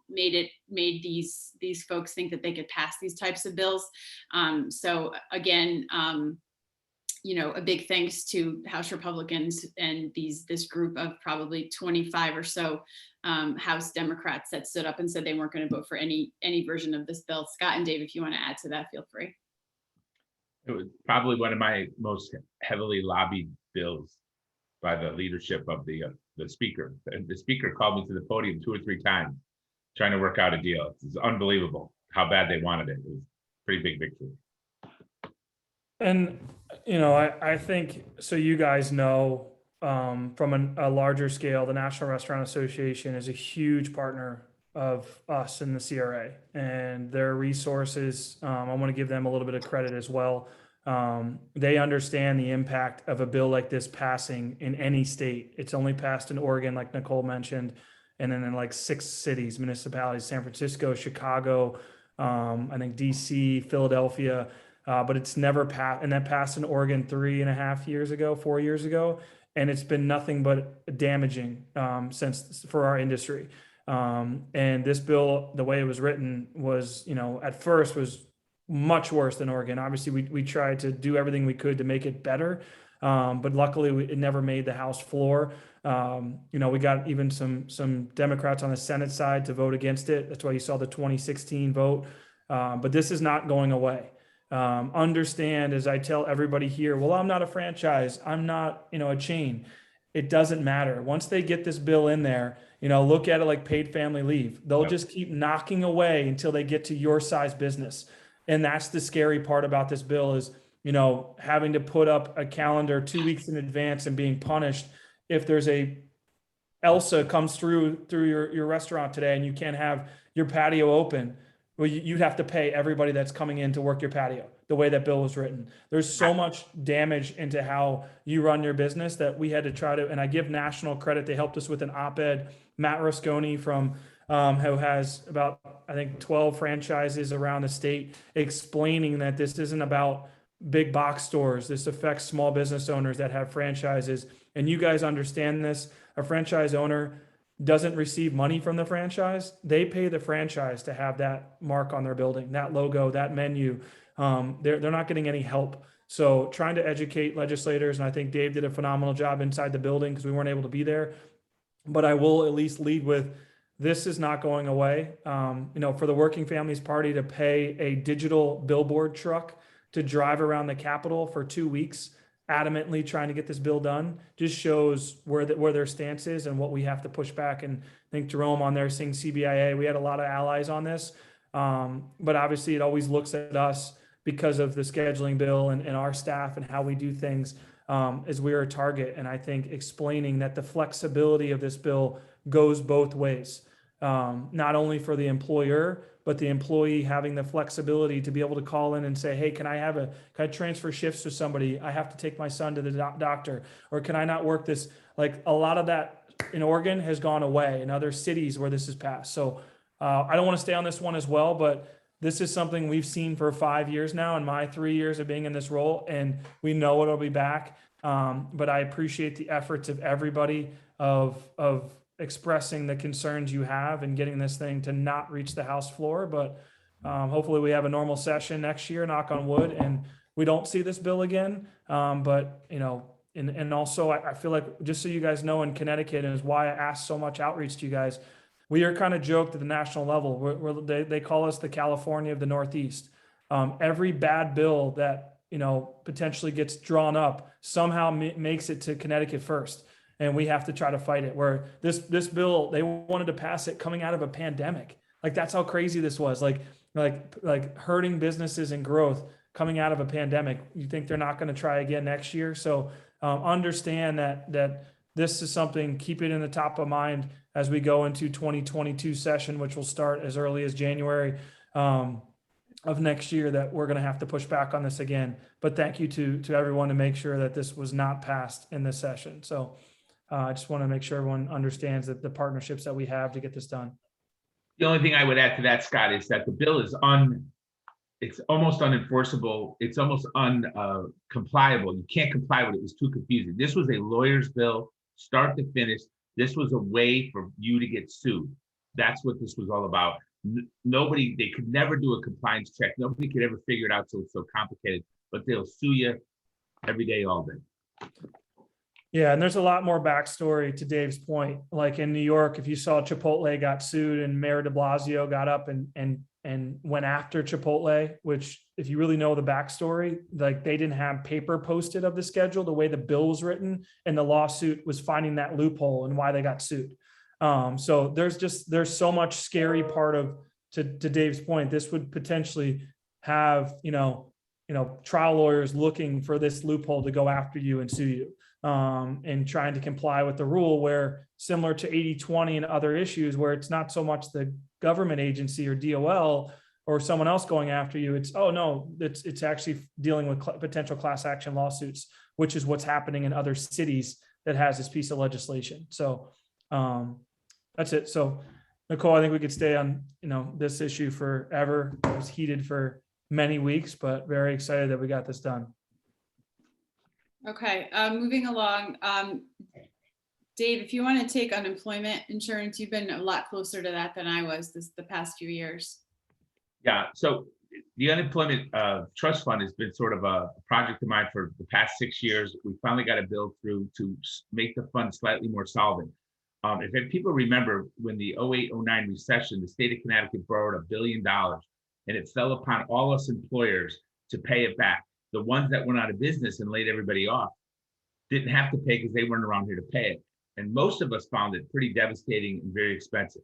made these folks think that they could pass these types of bills. So again, a big thanks to House Republicans and this group of probably 25 or so House Democrats that stood up and said they weren't going to vote for any version of this bill. Scott and Dave, if you want to add to that, feel free. It was probably one of my most heavily lobbied bills by the leadership of the speaker. The speaker called me to the podium 2 or 3 times trying to work out a deal. It's unbelievable how bad they wanted it. It was a pretty big victory. And, I think, so you guys know, from a larger scale, the National Restaurant Association is a huge partner of us in the CRA, and their resources, I want to give them a little bit of credit as well. They understand the impact of a bill like this passing in any state. It's only passed in Oregon, like Nicole mentioned, and then in like 6 cities, municipalities, San Francisco, Chicago, I think DC, Philadelphia, but it's never passed. And that passed in Oregon 3.5 years ago, 4 years ago. And it's been nothing but damaging since for our industry. And this bill, the way it was written was, at first was much worse than Oregon. Obviously, we tried to do everything we could to make it better. But luckily it never made the House floor. We got even some Democrats on the Senate side to vote against it. That's why you saw the 2016 vote. But this is not going away. Understand, as I tell everybody here, well, I'm not a franchise, I'm not, a chain. It doesn't matter. Once they get this bill in there, look at it like paid family leave. They'll just keep knocking away until they get to your size business. And that's the scary part about this bill is, having to put up a calendar 2 weeks in advance and being punished if there's a Elsa comes through your restaurant today and you can't have your patio open. Well, you'd have to pay everybody that's coming in to work your patio, the way that bill was written. There's so much damage into how you run your business that we had to try to, and I give national credit. They helped us with an op-ed. Matt Rosconi from, who has about, I think 12 franchises around the state, explaining that this isn't about big box stores. This affects small business owners that have franchises. And you guys understand this. A franchise owner doesn't receive money from the franchise. They pay the franchise to have that mark on their building, that logo, that menu. They're not getting any help. So trying to educate legislators, and I think Dave did a phenomenal job inside the building because we weren't able to be there. But I will at least lead with, this is not going away. For the Working Families Party to pay a digital billboard truck to drive around the Capitol for 2 weeks, adamantly trying to get this bill done, just shows where their stance is and what we have to push back. And I think Jerome on there saying CBIA, we had a lot of allies on this. But obviously it always looks at us because of the scheduling bill and our staff and how we do things, as we're a target. And I think explaining that the flexibility of this bill goes both ways, not only for the employer, but the employee having the flexibility to be able to call in and say, hey, can I transfer shifts to somebody? I have to take my son to the doctor, or can I not work this? Like, a lot of that in Oregon has gone away in other cities where this is passed. So I don't want to stay on this one as well, but this is something we've seen for 5 years now in my 3 years of being in this role, and we know it'll be back. But I appreciate the efforts of everybody of expressing the concerns you have and getting this thing to not reach the House floor. But hopefully we have a normal session next year, knock on wood, and we don't see this bill again. But and also I feel like, just so you guys know, in Connecticut, and is why I asked so much outreach to you guys, we are kind of joked at the national level. They call us the California of the Northeast. Every bad bill that potentially gets drawn up somehow makes it to Connecticut first, and we have to try to fight it. Where this bill, they wanted to pass it coming out of a pandemic. Like, that's how crazy this was. Like hurting businesses and growth coming out of a pandemic. You think they're not going to try again next year? So understand that this is something, keep it in the top of mind as we go into 2022 session, which will start as early as January of next year, that we're going to have to push back on this again. But thank you to everyone to make sure that this was not passed in this session. So I just want to make sure everyone understands that the partnerships that we have to get this done. The only thing I would add to that, Scott, is that the bill is it's almost unenforceable. It's almost uncompliable. You can't comply with it. It was too confusing. This was a lawyer's bill, start to finish. This was a way for you to get sued. That's what this was all about. They could never do a compliance check. Nobody could ever figure it out, so it's so complicated, but they'll sue you every day, all day. Yeah, and there's a lot more backstory to Dave's point. Like in New York, if you saw Chipotle got sued and Mayor de Blasio got up and went after Chipotle, which, if you really know the backstory, like, they didn't have paper posted of the schedule the way the bill was written, and the lawsuit was finding that loophole and why they got sued. So there's so much scary part of, to Dave's point, this would potentially have, trial lawyers looking for this loophole to go after you and sue you, and trying to comply with the rule, where, similar to 80/20 and other issues, where it's not so much the government agency or DOL or someone else going after you. It's actually dealing with potential class action lawsuits, which is what's happening in other cities that has this piece of legislation. So that's it. So, Nicole, I think we could stay on, this issue forever. It was heated for many weeks, but very excited that we got this done. Okay, moving along. Dave, if you want to take unemployment insurance, you've been a lot closer to that than I was the past few years. Yeah, so the unemployment trust fund has been sort of a project of mine for the past 6 years. We finally got a bill through to make the fund slightly more solvent. If people remember, when the 08-09 recession, the state of Connecticut borrowed $1 billion, and it fell upon all us employers to pay it back. The ones that went out of business and laid everybody off didn't have to pay because they weren't around here to pay it. And most of us found it pretty devastating and very expensive.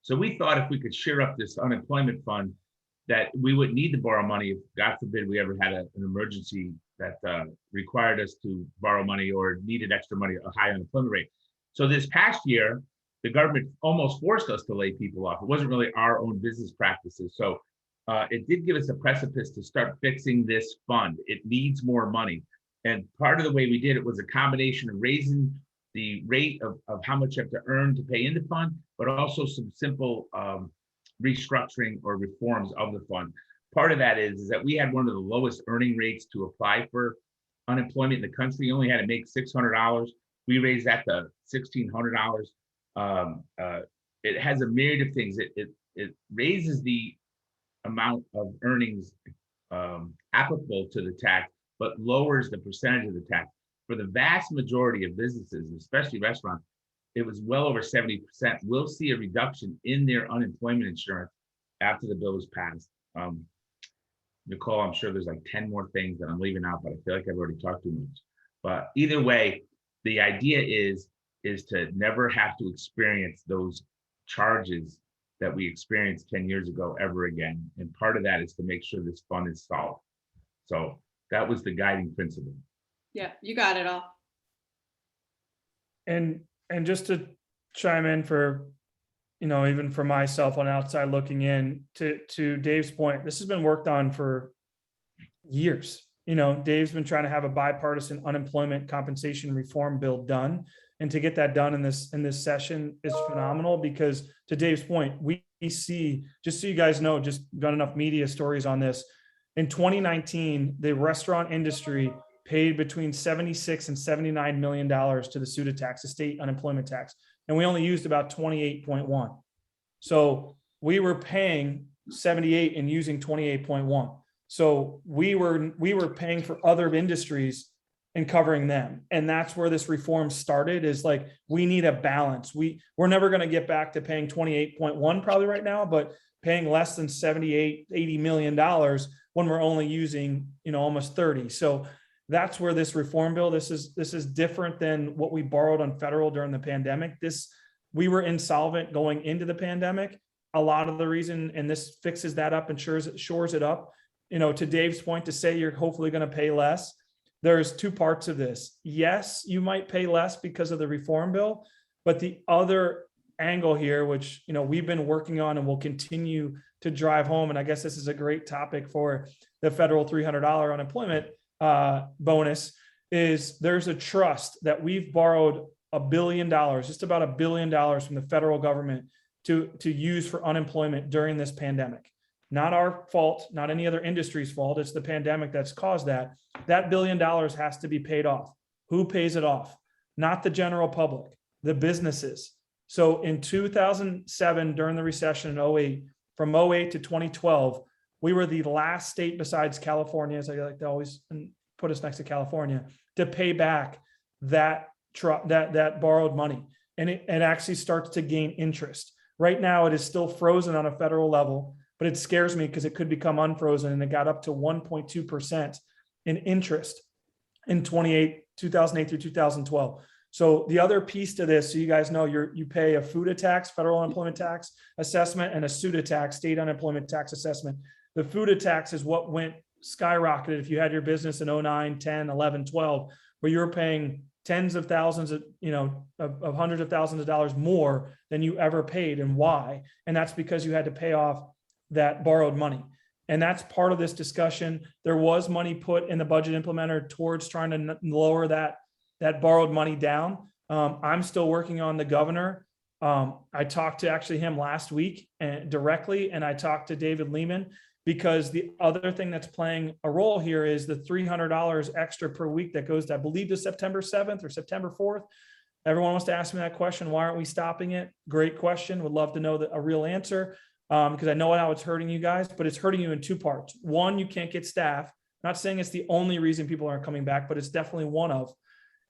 So we thought if we could shore up this unemployment fund, that we wouldn't need to borrow money if, God forbid, we ever had an emergency that required us to borrow money or needed extra money, a high unemployment rate. So this past year, the government almost forced us to lay people off. It wasn't really our own business practices. So it did give us a precipice to start fixing this fund. It needs more money. And part of the way we did it was a combination of raising the rate of how much you have to earn to pay in the fund, but also some simple restructuring or reforms of the fund. Part of that is that we had one of the lowest earning rates to apply for unemployment in the country. You only had to make $600. We raised that to $1,600. It has a myriad of things. It raises the amount of earnings applicable to the tax, but lowers the percentage of the tax. For the vast majority of businesses, especially restaurants, it was well over 70%. We'll see a reduction in their unemployment insurance after the bill is passed. Nicole, I'm sure there's like 10 more things that I'm leaving out, but I feel like I've already talked too much. But either way, the idea is to never have to experience those charges that we experienced 10 years ago ever again. And part of that is to make sure this fund is solved. So that was the guiding principle. Yeah, you got it all. And just to chime in for, even for myself on outside looking in, to Dave's point, this has been worked on for years. Dave's been trying to have a bipartisan unemployment compensation reform bill done. And to get that done in this session is phenomenal, because to Dave's point, we see, just so you guys know, just got enough media stories on this. In 2019, the restaurant industry paid between $76 and $79 million to the SUTA tax, the state unemployment tax. And we only used about 28.1. So we were paying 78 and using 28.1. So we were paying for other industries and covering them. And that's where this reform started, is like, we need a balance. We're never going to get back to paying 28.1 probably right now, but paying less than 78, $80 million when we're only using, almost 30. So that's where this reform bill, this is different than what we borrowed on federal during the pandemic. We were insolvent going into the pandemic. A lot of the reason, and this fixes that up and shores it up, to Dave's point, to say you're hopefully going to pay less. There's two parts of this. Yes, you might pay less because of the reform bill, but the other angle here, which, we've been working on and will continue to drive home, and I guess this is a great topic for the federal $300 unemployment bonus, is there's a trust that we've borrowed $1 billion, just about $1 billion from the federal government to use for unemployment during this pandemic. Not our fault, not any other industry's fault. It's the pandemic that's caused that. That $1 billion has to be paid off. Who pays it off? Not the general public, the businesses. So in 2007, during the recession in 08, from 08 to 2012, we were the last state besides California, as I like to always put us next to California, to pay back that borrowed money. And it actually starts to gain interest. Right now, it is still frozen on a federal level, but it scares me because it could become unfrozen, and it got up to 1.2% in interest in 2008 through 2012. So the other piece to this, so you guys know, you pay a FUTA tax, federal unemployment tax assessment, and a SUTA tax, state unemployment tax assessment. The FUTA tax is what went skyrocketed if you had your business in 09, 10, 11, 12, where you were paying tens of thousands of, of hundreds of thousands of dollars more than you ever paid. And why? And that's because you had to pay off that borrowed money. And that's part of this discussion. There was money put in the budget implementer towards trying to lower that borrowed money down. I'm still working on the governor. I talked to actually him last week directly, and I talked to David Lehman, because the other thing that's playing a role here is the $300 extra per week that goes to, I believe, to September 7th or September 4th. Everyone wants to ask me that question. Why aren't we stopping it? Great question. Would love to know a real answer, because I know how it's hurting you guys, but it's hurting you in two parts. One, you can't get staff. Not saying it's the only reason people aren't coming back, but it's definitely one of.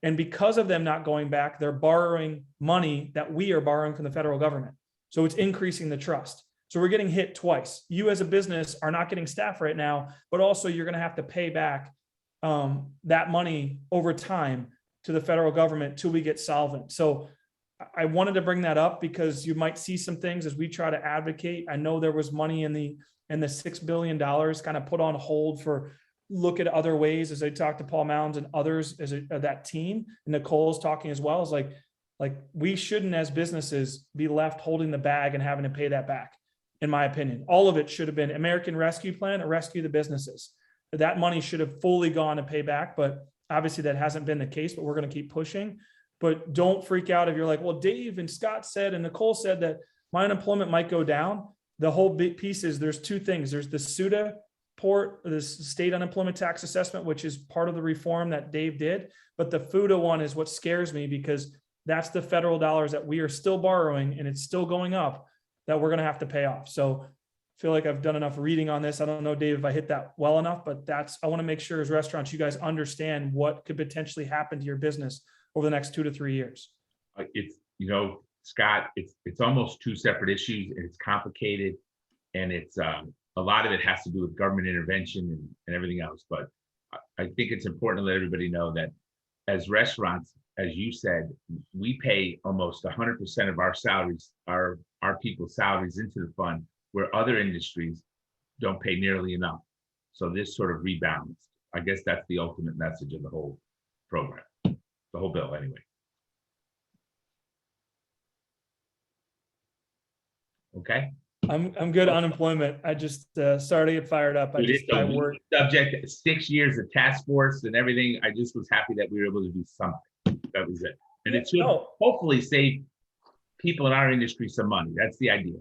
And because of them not going back, they're borrowing money that we are borrowing from the federal government. So it's increasing the trust. So we're getting hit twice. You as a business are not getting staff right now, but also you're going to have to pay back that money over time to the federal government till we get solvent. So I wanted to bring that up because you might see some things as we try to advocate. I know there was money in the $6 billion kind of put on hold for look at other ways, as I talked to Paul Mounds and others as that team, and Nicole's talking as well, is like we shouldn't as businesses be left holding the bag and having to pay that back. In my opinion, all of it should have been American Rescue Plan or rescue the businesses. That money should have fully gone to pay back, but obviously that hasn't been the case, but we're going to keep pushing. But don't freak out if you're like, well, Dave and Scott said, and Nicole said that my unemployment might go down. the whole big piece is there's two things. There's the SUTA port, this state unemployment tax assessment, which is part of the reform that Dave did. But the FUTA one is what scares me, because that's the federal dollars that we are still borrowing and it's still going up that we're going to have to pay off. So I feel like I've done enough reading on this. I don't know, Dave, if I hit that well enough, but I want to make sure as restaurants, you guys understand what could potentially happen to your business over the next 2 to 3 years. It's, Scott, it's almost two separate issues, and it's complicated, and it's a lot of it has to do with government intervention and everything else. But I think it's important to let everybody know that as restaurants, as you said, we pay almost 100% of our salaries, our people's salaries into the fund, where other industries don't pay nearly enough. So this sort of rebalance. I guess that's the ultimate message of the whole program, the whole bill anyway. Okay. I'm good on unemployment. I just started to get fired up. I work subject 6 years of task force and everything. I just was happy that we were able to do something. That was it. And it should hopefully save people in our industry some money. That's the idea.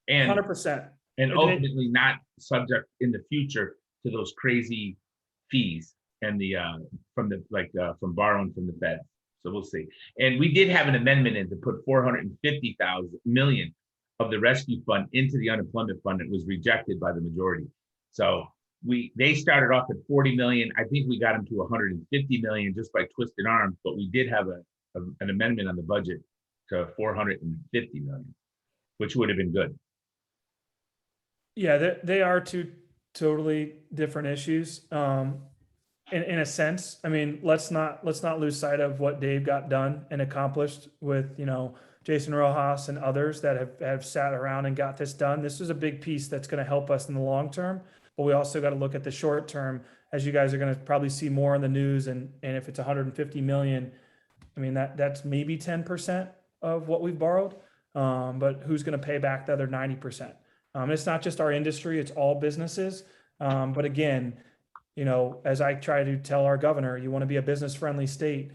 And 100%. And ultimately not subject in the future to those crazy fees and the from borrowing from the Fed. So we'll see. And we did have an amendment in to put 450 million of the rescue fund into the unemployment fund. It was rejected by the majority. So they started off at 40 million. I think we got them to 150 million just by twisting arms, but we did have an amendment on the budget to 450 million, which would have been good. Yeah, they are two totally different issues. In a sense, I mean, let's not lose sight of what Dave got done and accomplished with, Jason Rojas and others that have sat around and got this done. This is a big piece that's going to help us in the long term, but we also got to look at the short term, as you guys are going to probably see more in the news. And if it's 150 million, I mean, that's maybe 10% of what we've borrowed. But who's going to pay back the other 90%? It's not just our industry, it's all businesses. But again, as I try to tell our governor, you want to be a business friendly state.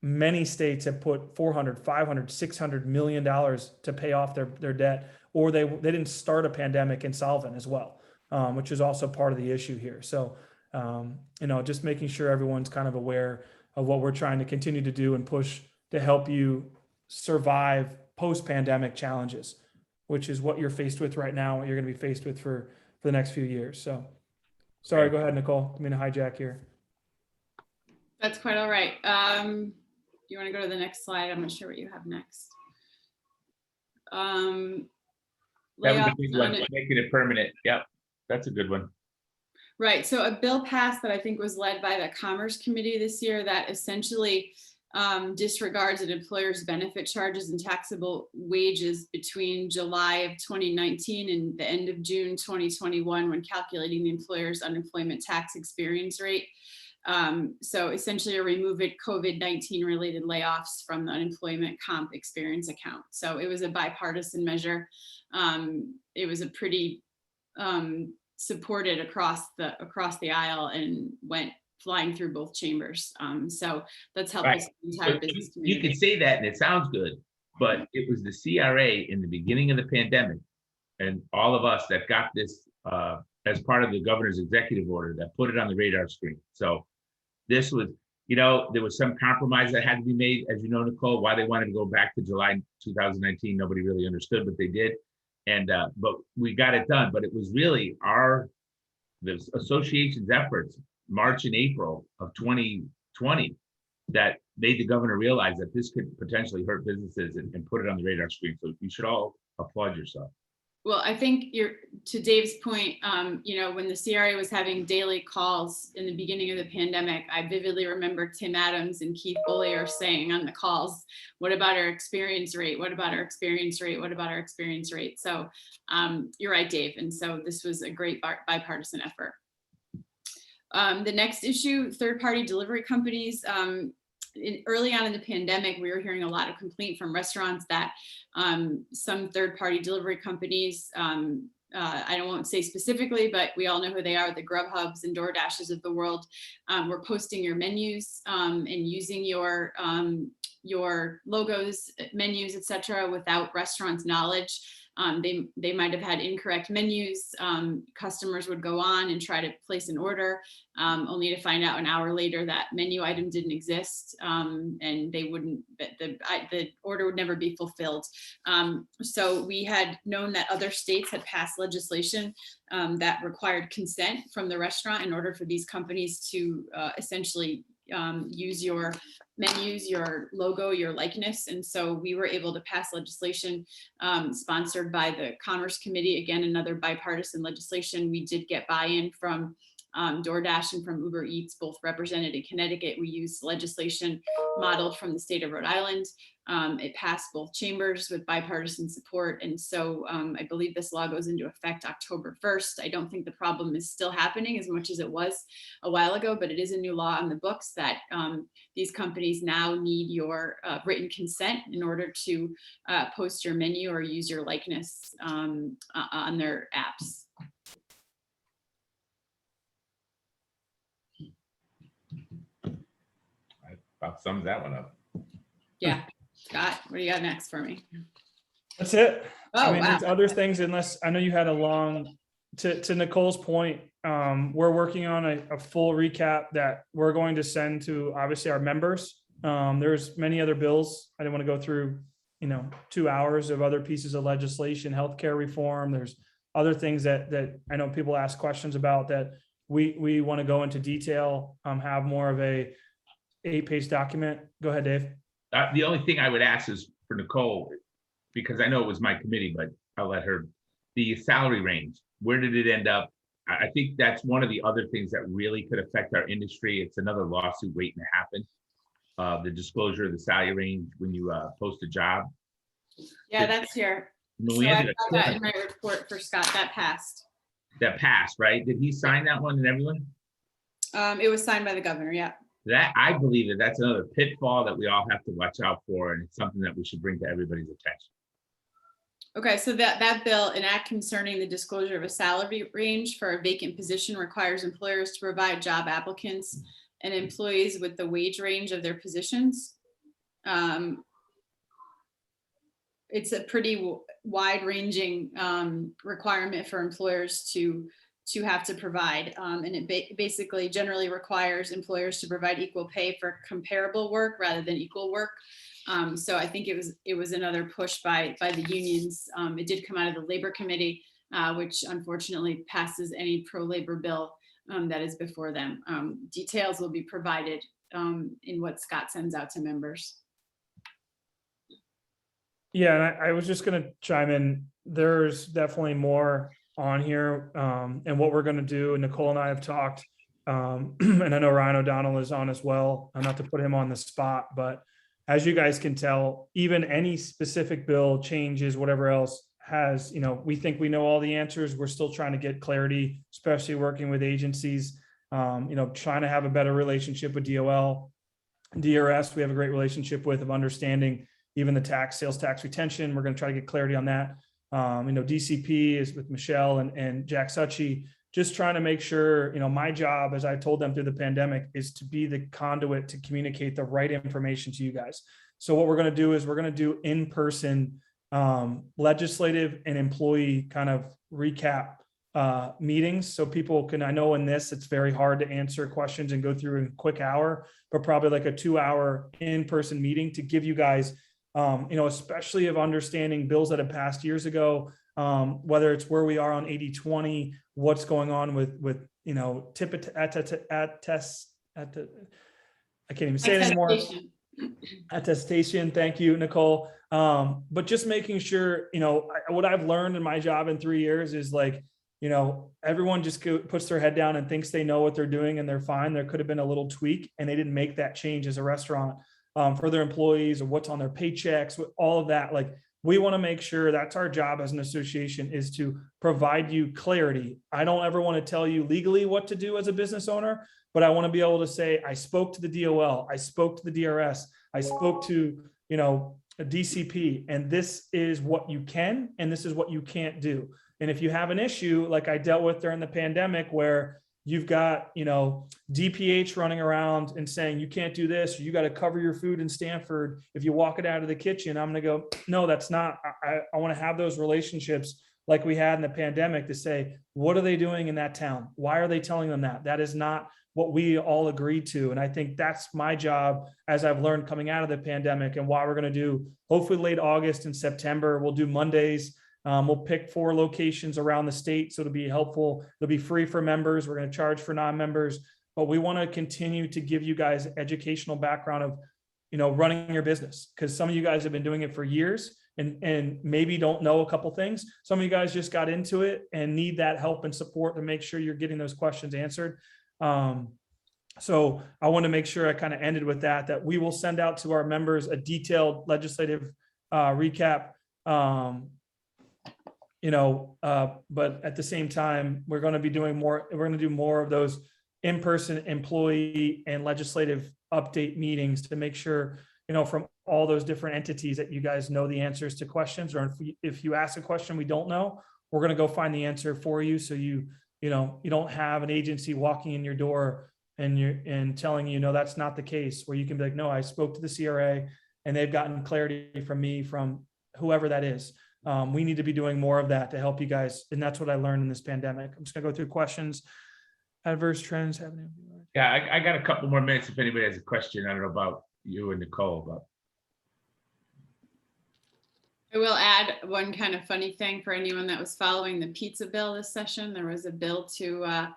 Many states have put $400, $500, $600 million to pay off their debt, or they didn't start a pandemic insolvent as well, which is also part of the issue here. So, just making sure everyone's kind of aware of what we're trying to continue to do and push to help you survive post-pandemic challenges, which is what you're faced with right now, what you're going to be faced with for the next few years. So, sorry, go ahead, Nicole. I mean, hijack here. That's quite all right. You want to go to the next slide? I'm not sure what you have next. That was a big one, making it permanent. Yep, that's a good one. Right. So a bill passed that I think was led by the Commerce Committee this year that essentially disregards an employer's benefit charges and taxable wages between July of 2019 and the end of June 2021 when calculating the employer's unemployment tax experience rate. So essentially remove COVID-19 related layoffs from the unemployment comp experience account. So it was a bipartisan measure. It was a pretty supported across the aisle and went flying through both chambers. So that's helpful to the entire business community. You can say that and it sounds good, but it was the CRA in the beginning of the pandemic and all of us that got this as part of the governor's executive order that put it on the radar screen. So this was, there was some compromise that had to be made, as you know, Nicole, why they wanted to go back to July 2019. Nobody really understood, but they did. And but we got it done. But it was really the association's efforts, March and April of 2020, that made the governor realize that this could potentially hurt businesses and put it on the radar screen. So you should all applaud yourself. Well, I think to Dave's point, when the CRA was having daily calls in the beginning of the pandemic, I vividly remember Tim Adams and Keith Bollier saying on the calls, what about our experience rate? What about our experience rate? What about our experience rate? So you're right, Dave. And so this was a great bipartisan effort. The next issue, third-party delivery companies. Early on in the pandemic, we were hearing a lot of complaint from restaurants that some third-party delivery companies, I won't say specifically, but we all know who they are, the Grubhubs and DoorDashes of the world, were posting your menus and using your logos, menus, etc., without restaurants' knowledge. They might have had incorrect menus. Customers would go on and try to place an order, only to find out an hour later that menu item didn't exist, and they wouldn't, the order would never be fulfilled. So we had known that other states had passed legislation that required consent from the restaurant in order for these companies to essentially use your menus, your logo, your likeness. And so we were able to pass legislation sponsored by the Commerce Committee. Again, another bipartisan legislation. We did get buy-in from DoorDash and from Uber Eats, both represented in Connecticut. We used legislation modeled from the state of Rhode Island. It passed both chambers with bipartisan support. And so I believe this law goes into effect October 1st. I don't think the problem is still happening as much as it was a while ago, but it is a new law on the books that these companies now need your written consent in order to post your menu or use your likeness on their apps. About sums that one up. Yeah. Scott, what do you got next for me? That's it. Oh, I mean, wow. there's other things, unless I know you had a long, to Nicole's point, we're working on a full recap that we're going to send to obviously our members. There's many other bills. I didn't want to go through, 2 hours of other pieces of legislation, healthcare reform. There's other things that I know people ask questions about that we want to go into detail, have more of a 8-page document. Go ahead, Dave. The only thing I would ask is for Nicole, because I know it was my committee, but I'll let her, the salary range, where did it end up? I think that's one of the other things that really could affect our industry. It's another lawsuit waiting to happen. The disclosure of the salary range when you post a job. Yeah, that's here. So I got that in my report for Scott. That passed. That passed, right? Did he sign that one and everyone? It was signed by the governor, yeah. That, I believe that's another pitfall that we all have to watch out for, and it's something that we should bring to everybody's attention. Okay, so that bill, an act concerning the disclosure of a salary range for a vacant position, requires employers to provide job applicants and employees with the wage range of their positions. It's a pretty wide-ranging requirement for employers to have to provide, and it basically generally requires employers to provide equal pay for comparable work rather than equal work. So I think it was another push by the unions. It did come out of the Labor Committee, which unfortunately passes any pro-labor bill that is before them. Details will be provided in what Scott sends out to members. Yeah, and I was just going to chime in. There's definitely more on here, and what we're going to do. Nicole and I have talked, and I know Ryan O'Donnell is on as well. Not to put him on the spot, but as you guys can tell, even any specific bill changes, whatever else has, we think we know all the answers. We're still trying to get clarity, especially working with agencies, trying to have a better relationship with DOL, DRS. We have a great relationship with, of understanding even the sales tax retention. We're going to try to get clarity on that. DCP is with Michelle and Jack Succi, just trying to make sure, my job, as I told them through the pandemic, is to be the conduit to communicate the right information to you guys. So what we're going to do is we're going to do in-person legislative and employee kind of recap meetings. So people can, I know in this, it's very hard to answer questions and go through in a quick hour, but probably like a 2-hour in-person meeting to give you guys especially of understanding bills that have passed years ago, whether it's where we are on 80/20, what's going on with I can't even say it anymore. Attestation. Thank you, Nicole. But just making sure, what I've learned in my job in 3 years is everyone just puts their head down and thinks they know what they're doing and they're fine. There could have been a little tweak and they didn't make that change as a restaurant. For their employees or what's on their paychecks, all of that. We want to make sure that's our job as an association, is to provide you clarity. I don't ever want to tell you legally what to do as a business owner, but I want to be able to say, I spoke to the DOL, I spoke to the DRS, I spoke to, a DCP, and this is what you can, and this is what you can't do. And if you have an issue, like I dealt with during the pandemic, where you've got, DPH running around and saying, you can't do this, or you got to cover your food in Stanford if you walk it out of the kitchen. I'm going to go, no, that's not, I want to have those relationships like we had in the pandemic to say, what are they doing in that town? Why are they telling them that? That is not what we all agreed to. And I think that's my job, as I've learned coming out of the pandemic, and why we're going to do, hopefully late August and September, we'll do Mondays. We'll pick 4 locations around the state, so it'll be helpful. It'll be free for members. We're going to charge for non-members, but we want to continue to give you guys educational background of, running your business, because some of you guys have been doing it for years and maybe don't know a couple things. Some of you guys just got into it and need that help and support to make sure you're getting those questions answered. So I want to make sure I kind of ended with that we will send out to our members a detailed legislative recap. But at the same time, we're going to be doing more. We're going to do more of those in-person employee and legislative update meetings to make sure, from all those different entities, that you guys know the answers to questions, or if you ask a question we don't know, we're going to go find the answer for you. So you don't have an agency walking in your door and telling you, no, that's not the case, where you can be like, no, I spoke to the CRA and they've gotten clarity from me, from whoever that is. We need to be doing more of that to help you guys. And that's what I learned in this pandemic. I'm just gonna go through questions. Adverse trends happening. Yeah, I got a couple more minutes if anybody has a question. I don't know about you and Nicole, but. I will add one kind of funny thing for anyone that was following the pizza bill this session. There was a bill to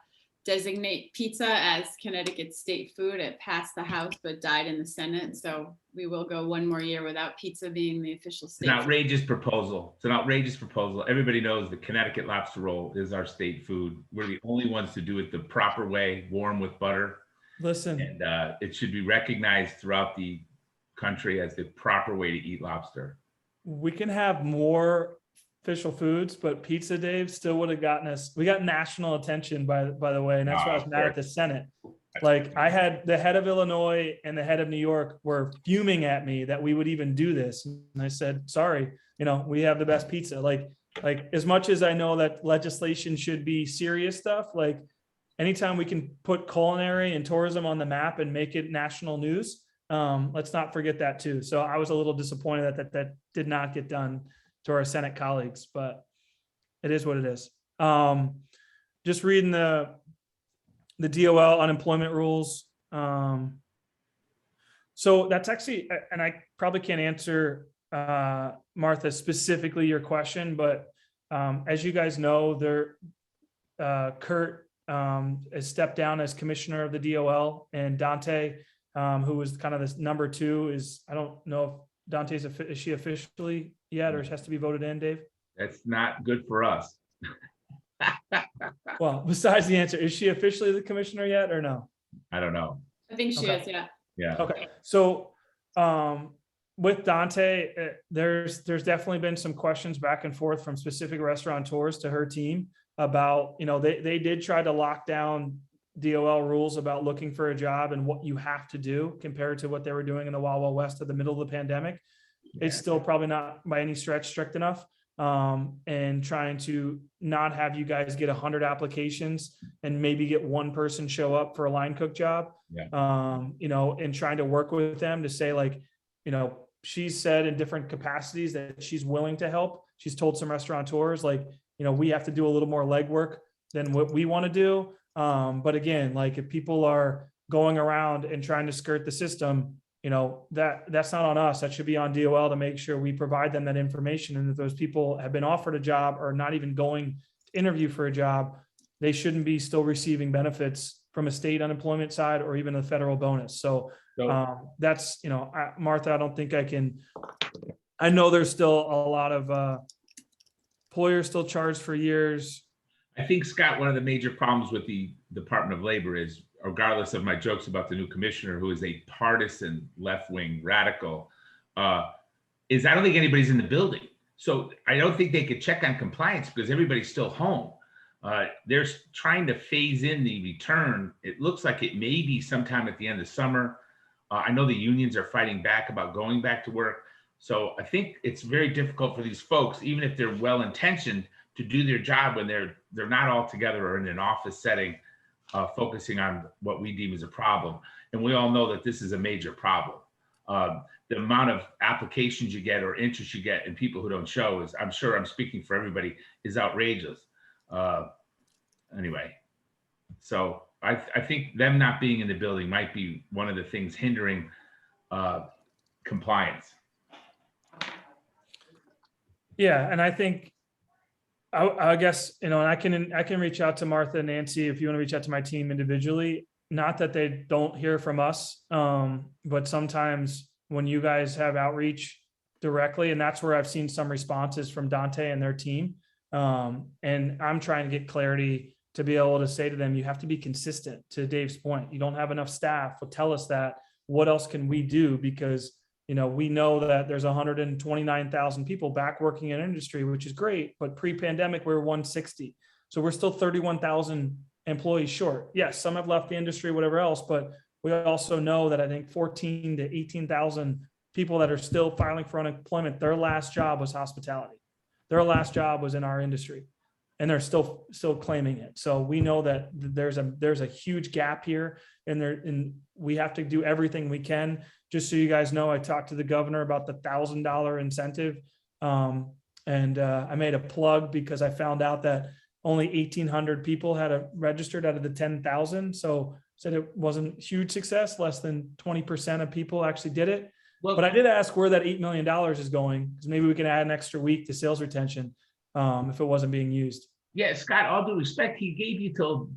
designate pizza as Connecticut state food. It passed the House but died in the Senate. So we will go one more year without pizza being the official state. It's an outrageous proposal. It's an outrageous proposal. Everybody knows the Connecticut lobster roll is our state food. We're the only ones to do it the proper way, warm with butter. Listen, And it should be recognized throughout the country as the proper way to eat lobster. we can have more official foods, but pizza, Dave, still would have gotten us. We got national attention, by the way, and that's why I was mad at the Senate. Like, I had the head of Illinois and the head of New York were fuming at me that we would even do this, and I said, sorry, we have the best pizza. Like as much as I know that legislation should be serious stuff, like anytime we can put culinary and tourism on the map and make it national news, let's not forget that too. So I was a little disappointed that did not get done to our Senate colleagues, but it is what it is. Just reading the DOL unemployment rules. So that's actually, and I probably can't answer, Martha, specifically your question, but as you guys know, Kurt has stepped down as commissioner of the DOL, and Dante, who was kind of this number 2, is, I don't know if Dante's, is she officially yet, or has to be voted in, Dave? That's not good for us. Well, besides the answer, is she officially the commissioner yet or no? I don't know. I think she Okay. is, yeah. Yeah. Okay, so with Dante, there's definitely been some questions back and forth from specific restaurateurs to her team about, they did try to lock down DOL rules about looking for a job and what you have to do compared to what they were doing in the Wild Wild West of the middle of the pandemic. It's still probably not by any stretch strict enough. And trying to not have you guys get 100 applications and maybe get one person show up for a line cook job. And trying to work with them to say, like, she's said in different capacities that she's willing to help. She's told some restaurateurs, like, we have to do a little more legwork than what we want to do. But again, like, if people are going around and trying to skirt the system, that's not on us. That should be on DOL to make sure we provide them that information. And if those people have been offered a job or not even going to interview for a job, they shouldn't be still receiving benefits from a state unemployment side or even a federal bonus. So that's, Martha, I don't think I know there's still a lot of employers still charged for years. I think, Scott, one of the major problems with the Department of Labor is, regardless of my jokes about the new commissioner, who is a partisan left-wing radical, is I don't think anybody's in the building. So I don't think they could check on compliance because everybody's still home. They're trying to phase in the return. It looks like it may be sometime at the end of summer. I know the unions are fighting back about going back to work. So I think it's very difficult for these folks, even if they're well-intentioned, to do their job when they're not all together or in an office setting. focusing on what we deem as a problem. And we all know that this is a major problem. The amount of applications you get or interest you get and people who don't show is, I'm sure I'm speaking for everybody, is outrageous. Anyway, so I think them not being in the building might be one of the things hindering compliance. Yeah, and I think, I guess, and I can reach out to Martha and Nancy if you want to reach out to my team individually. Not that they don't hear from us, but sometimes when you guys have outreach directly, and that's where I've seen some responses from Dante and their team. And I'm trying to get clarity to be able to say to them, you have to be consistent. To Dave's point, you don't have enough staff. Well, tell us that. What else can we do? Because we know that there's 129,000 people back working in industry, which is great. But pre-pandemic, we were 160. So we're still 31,000 employees short. Yes, some have left the industry, whatever else, but we also know that I think 14 to 18,000 people that are still filing for unemployment, their last job was hospitality. Their last job was in our industry, and they're still claiming it. So we know that there's a huge gap here, and we have to do everything we can. Just so you guys know, I talked to the governor about the $1,000 incentive, and I made a plug because I found out that only 1,800 people had registered out of the 10,000. So said it wasn't huge success. Less than 20% of people actually did it. Well, but I did ask where that $8 million is going, because maybe we can add an extra week to sales retention if it wasn't being used. Yeah, Scott, all due respect, he gave you till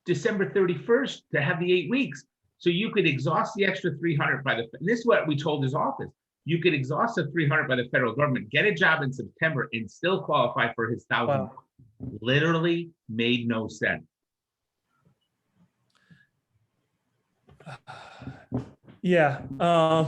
December 31st to have the 8 weeks. So you could exhaust the extra 300 by this is what we told his office. You could exhaust the 300 by the federal government, get a job in September, and still qualify for his 1,000. Wow. Literally made no sense. Yeah. I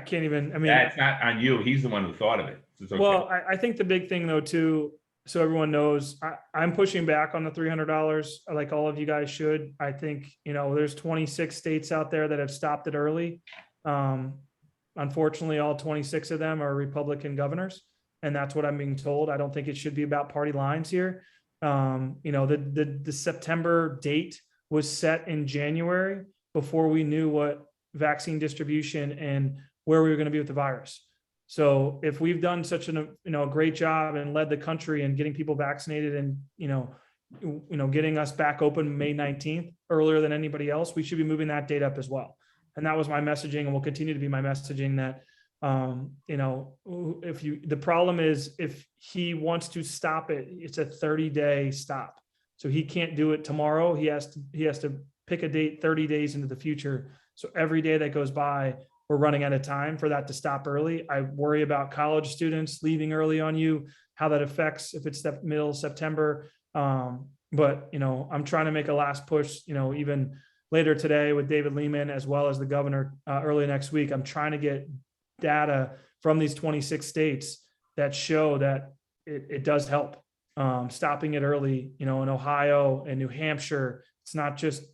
can't even, that's not on you. He's the one who thought of it. Okay. Well, I think the big thing though, too, so everyone knows, I'm pushing back on the $300 like all of you guys should. I think, there's 26 states out there that have stopped it early. Unfortunately, all 26 of them are Republican governors. And that's what I'm being told. I don't think it should be about party lines here. The September date was set in January before we knew what vaccine distribution and where we were going to be with the virus. So if we've done such a great job and led the country in getting people vaccinated and getting us back open May 19th earlier than anybody else, we should be moving that date up as well. And that was my messaging, and will continue to be my messaging that the problem is if he wants to stop it, it's a 30-day stop. So he can't do it tomorrow. He has to pick a date 30 days into the future. So every day that goes by, we're running out of time for that to stop early. I worry about college students leaving early on you, how that affects if it's the middle of September. But I'm trying to make a last push, even later today with David Lehman, as well as the governor early next week. I'm trying to get data from these 26 states that show that it does help. Stopping it early, in Ohio and New Hampshire, it's not just,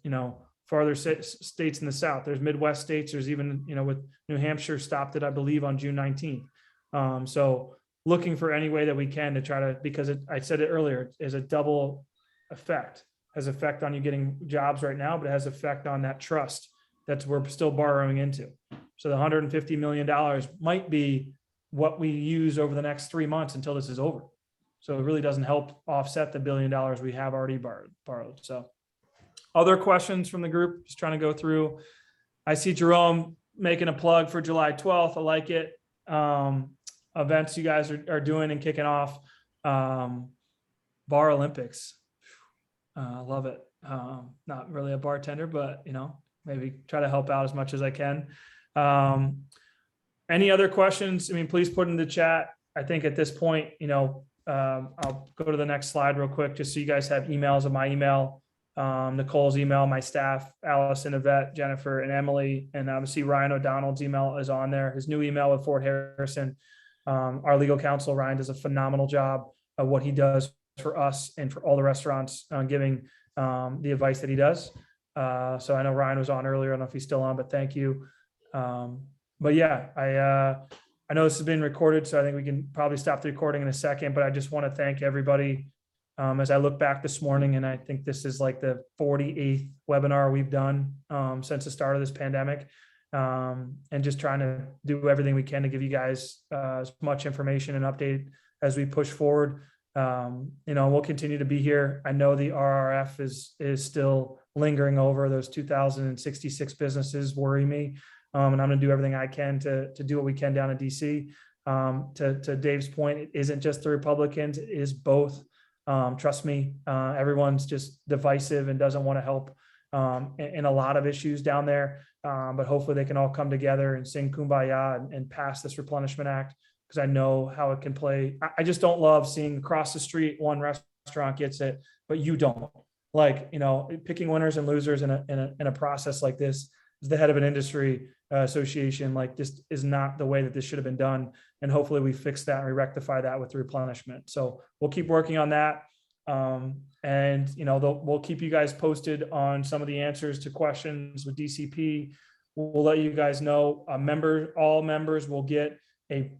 farther states in the South. There's Midwest states. There's even, with New Hampshire stopped it, I believe, on June 19th. So looking for any way that we can to try to, because I said it earlier, is a double effect. Has effect on you getting jobs right now, but it has effect on that trust that's we're still borrowing into. So the $150 million might be what we use over the next 3 months until this is over. So it really doesn't help offset the $1 billion we have already borrowed. So other questions from the group, just trying to go through. I see Jerome making a plug for July 12th. I like it. Events you guys are doing and kicking off. Bar Olympics. I love it. Not really a bartender, but maybe try to help out as much as I can. Any other questions? Please put in the chat. I think at this point, I'll go to the next slide real quick, just so you guys have emails of my email, Nicole's email, my staff, Allison, Yvette, Jennifer, and Emily, and obviously Ryan O'Donnell's email is on there. His new email with Fort Harrison. Our legal counsel, Ryan, does a phenomenal job of what he does for us and for all the restaurants, giving the advice that he does. So I know Ryan was on earlier. I don't know if he's still on, but thank you. But yeah, I know this has been recorded, so I think we can probably stop the recording in a second, but I just want to thank everybody As I look back this morning, and I think this is like the 48th webinar we've done since the start of this pandemic, and just trying to do everything we can to give you guys as much information and update as we push forward. We'll continue to be here. I know the RRF is still lingering over. Those 2,066 businesses worry me. And I'm going to do everything I can to do what we can down in DC. To Dave's point, it isn't just the Republicans, it is both. Trust me, everyone's just divisive and doesn't want to help in a lot of issues down there. But hopefully they can all come together and sing Kumbaya and pass this Replenishment Act, because I know how it can play. I just don't love seeing across the street one restaurant gets it, but you don't. Like, picking winners and losers in a process like this, as the head of an industry association, like, this is not the way that this should have been done. And hopefully we fix that and we rectify that with the replenishment. So we'll keep working on that. And we'll keep you guys posted on some of the answers to questions with DCP. We'll let you guys know. All members will get a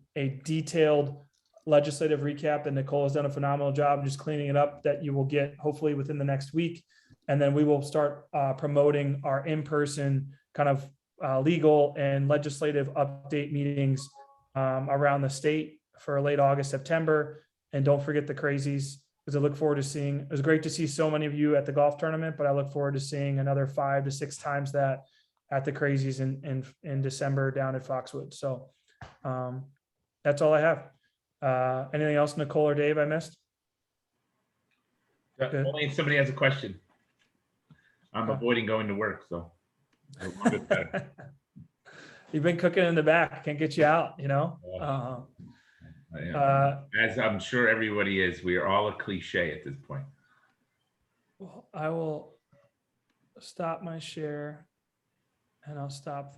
detailed legislative recap that Nicole has done a phenomenal job just cleaning it up, that you will get hopefully within the next week. And then we will start promoting our in-person kind of legal and legislative update meetings around the state for late August, September. And don't forget the crazies, because I look forward to seeing, it was great to see so many of you at the golf tournament, but I look forward to seeing another 5 to 6 times that at the crazies in December down at Foxwood. So that's all I have. Anything else, Nicole or Dave, I missed? Good. Only if somebody has a question. I'm avoiding going to work, so. You've been cooking in the back, can't get you out, As I'm sure everybody is, we are all a cliche at this point. Well, I will stop my share and I'll stop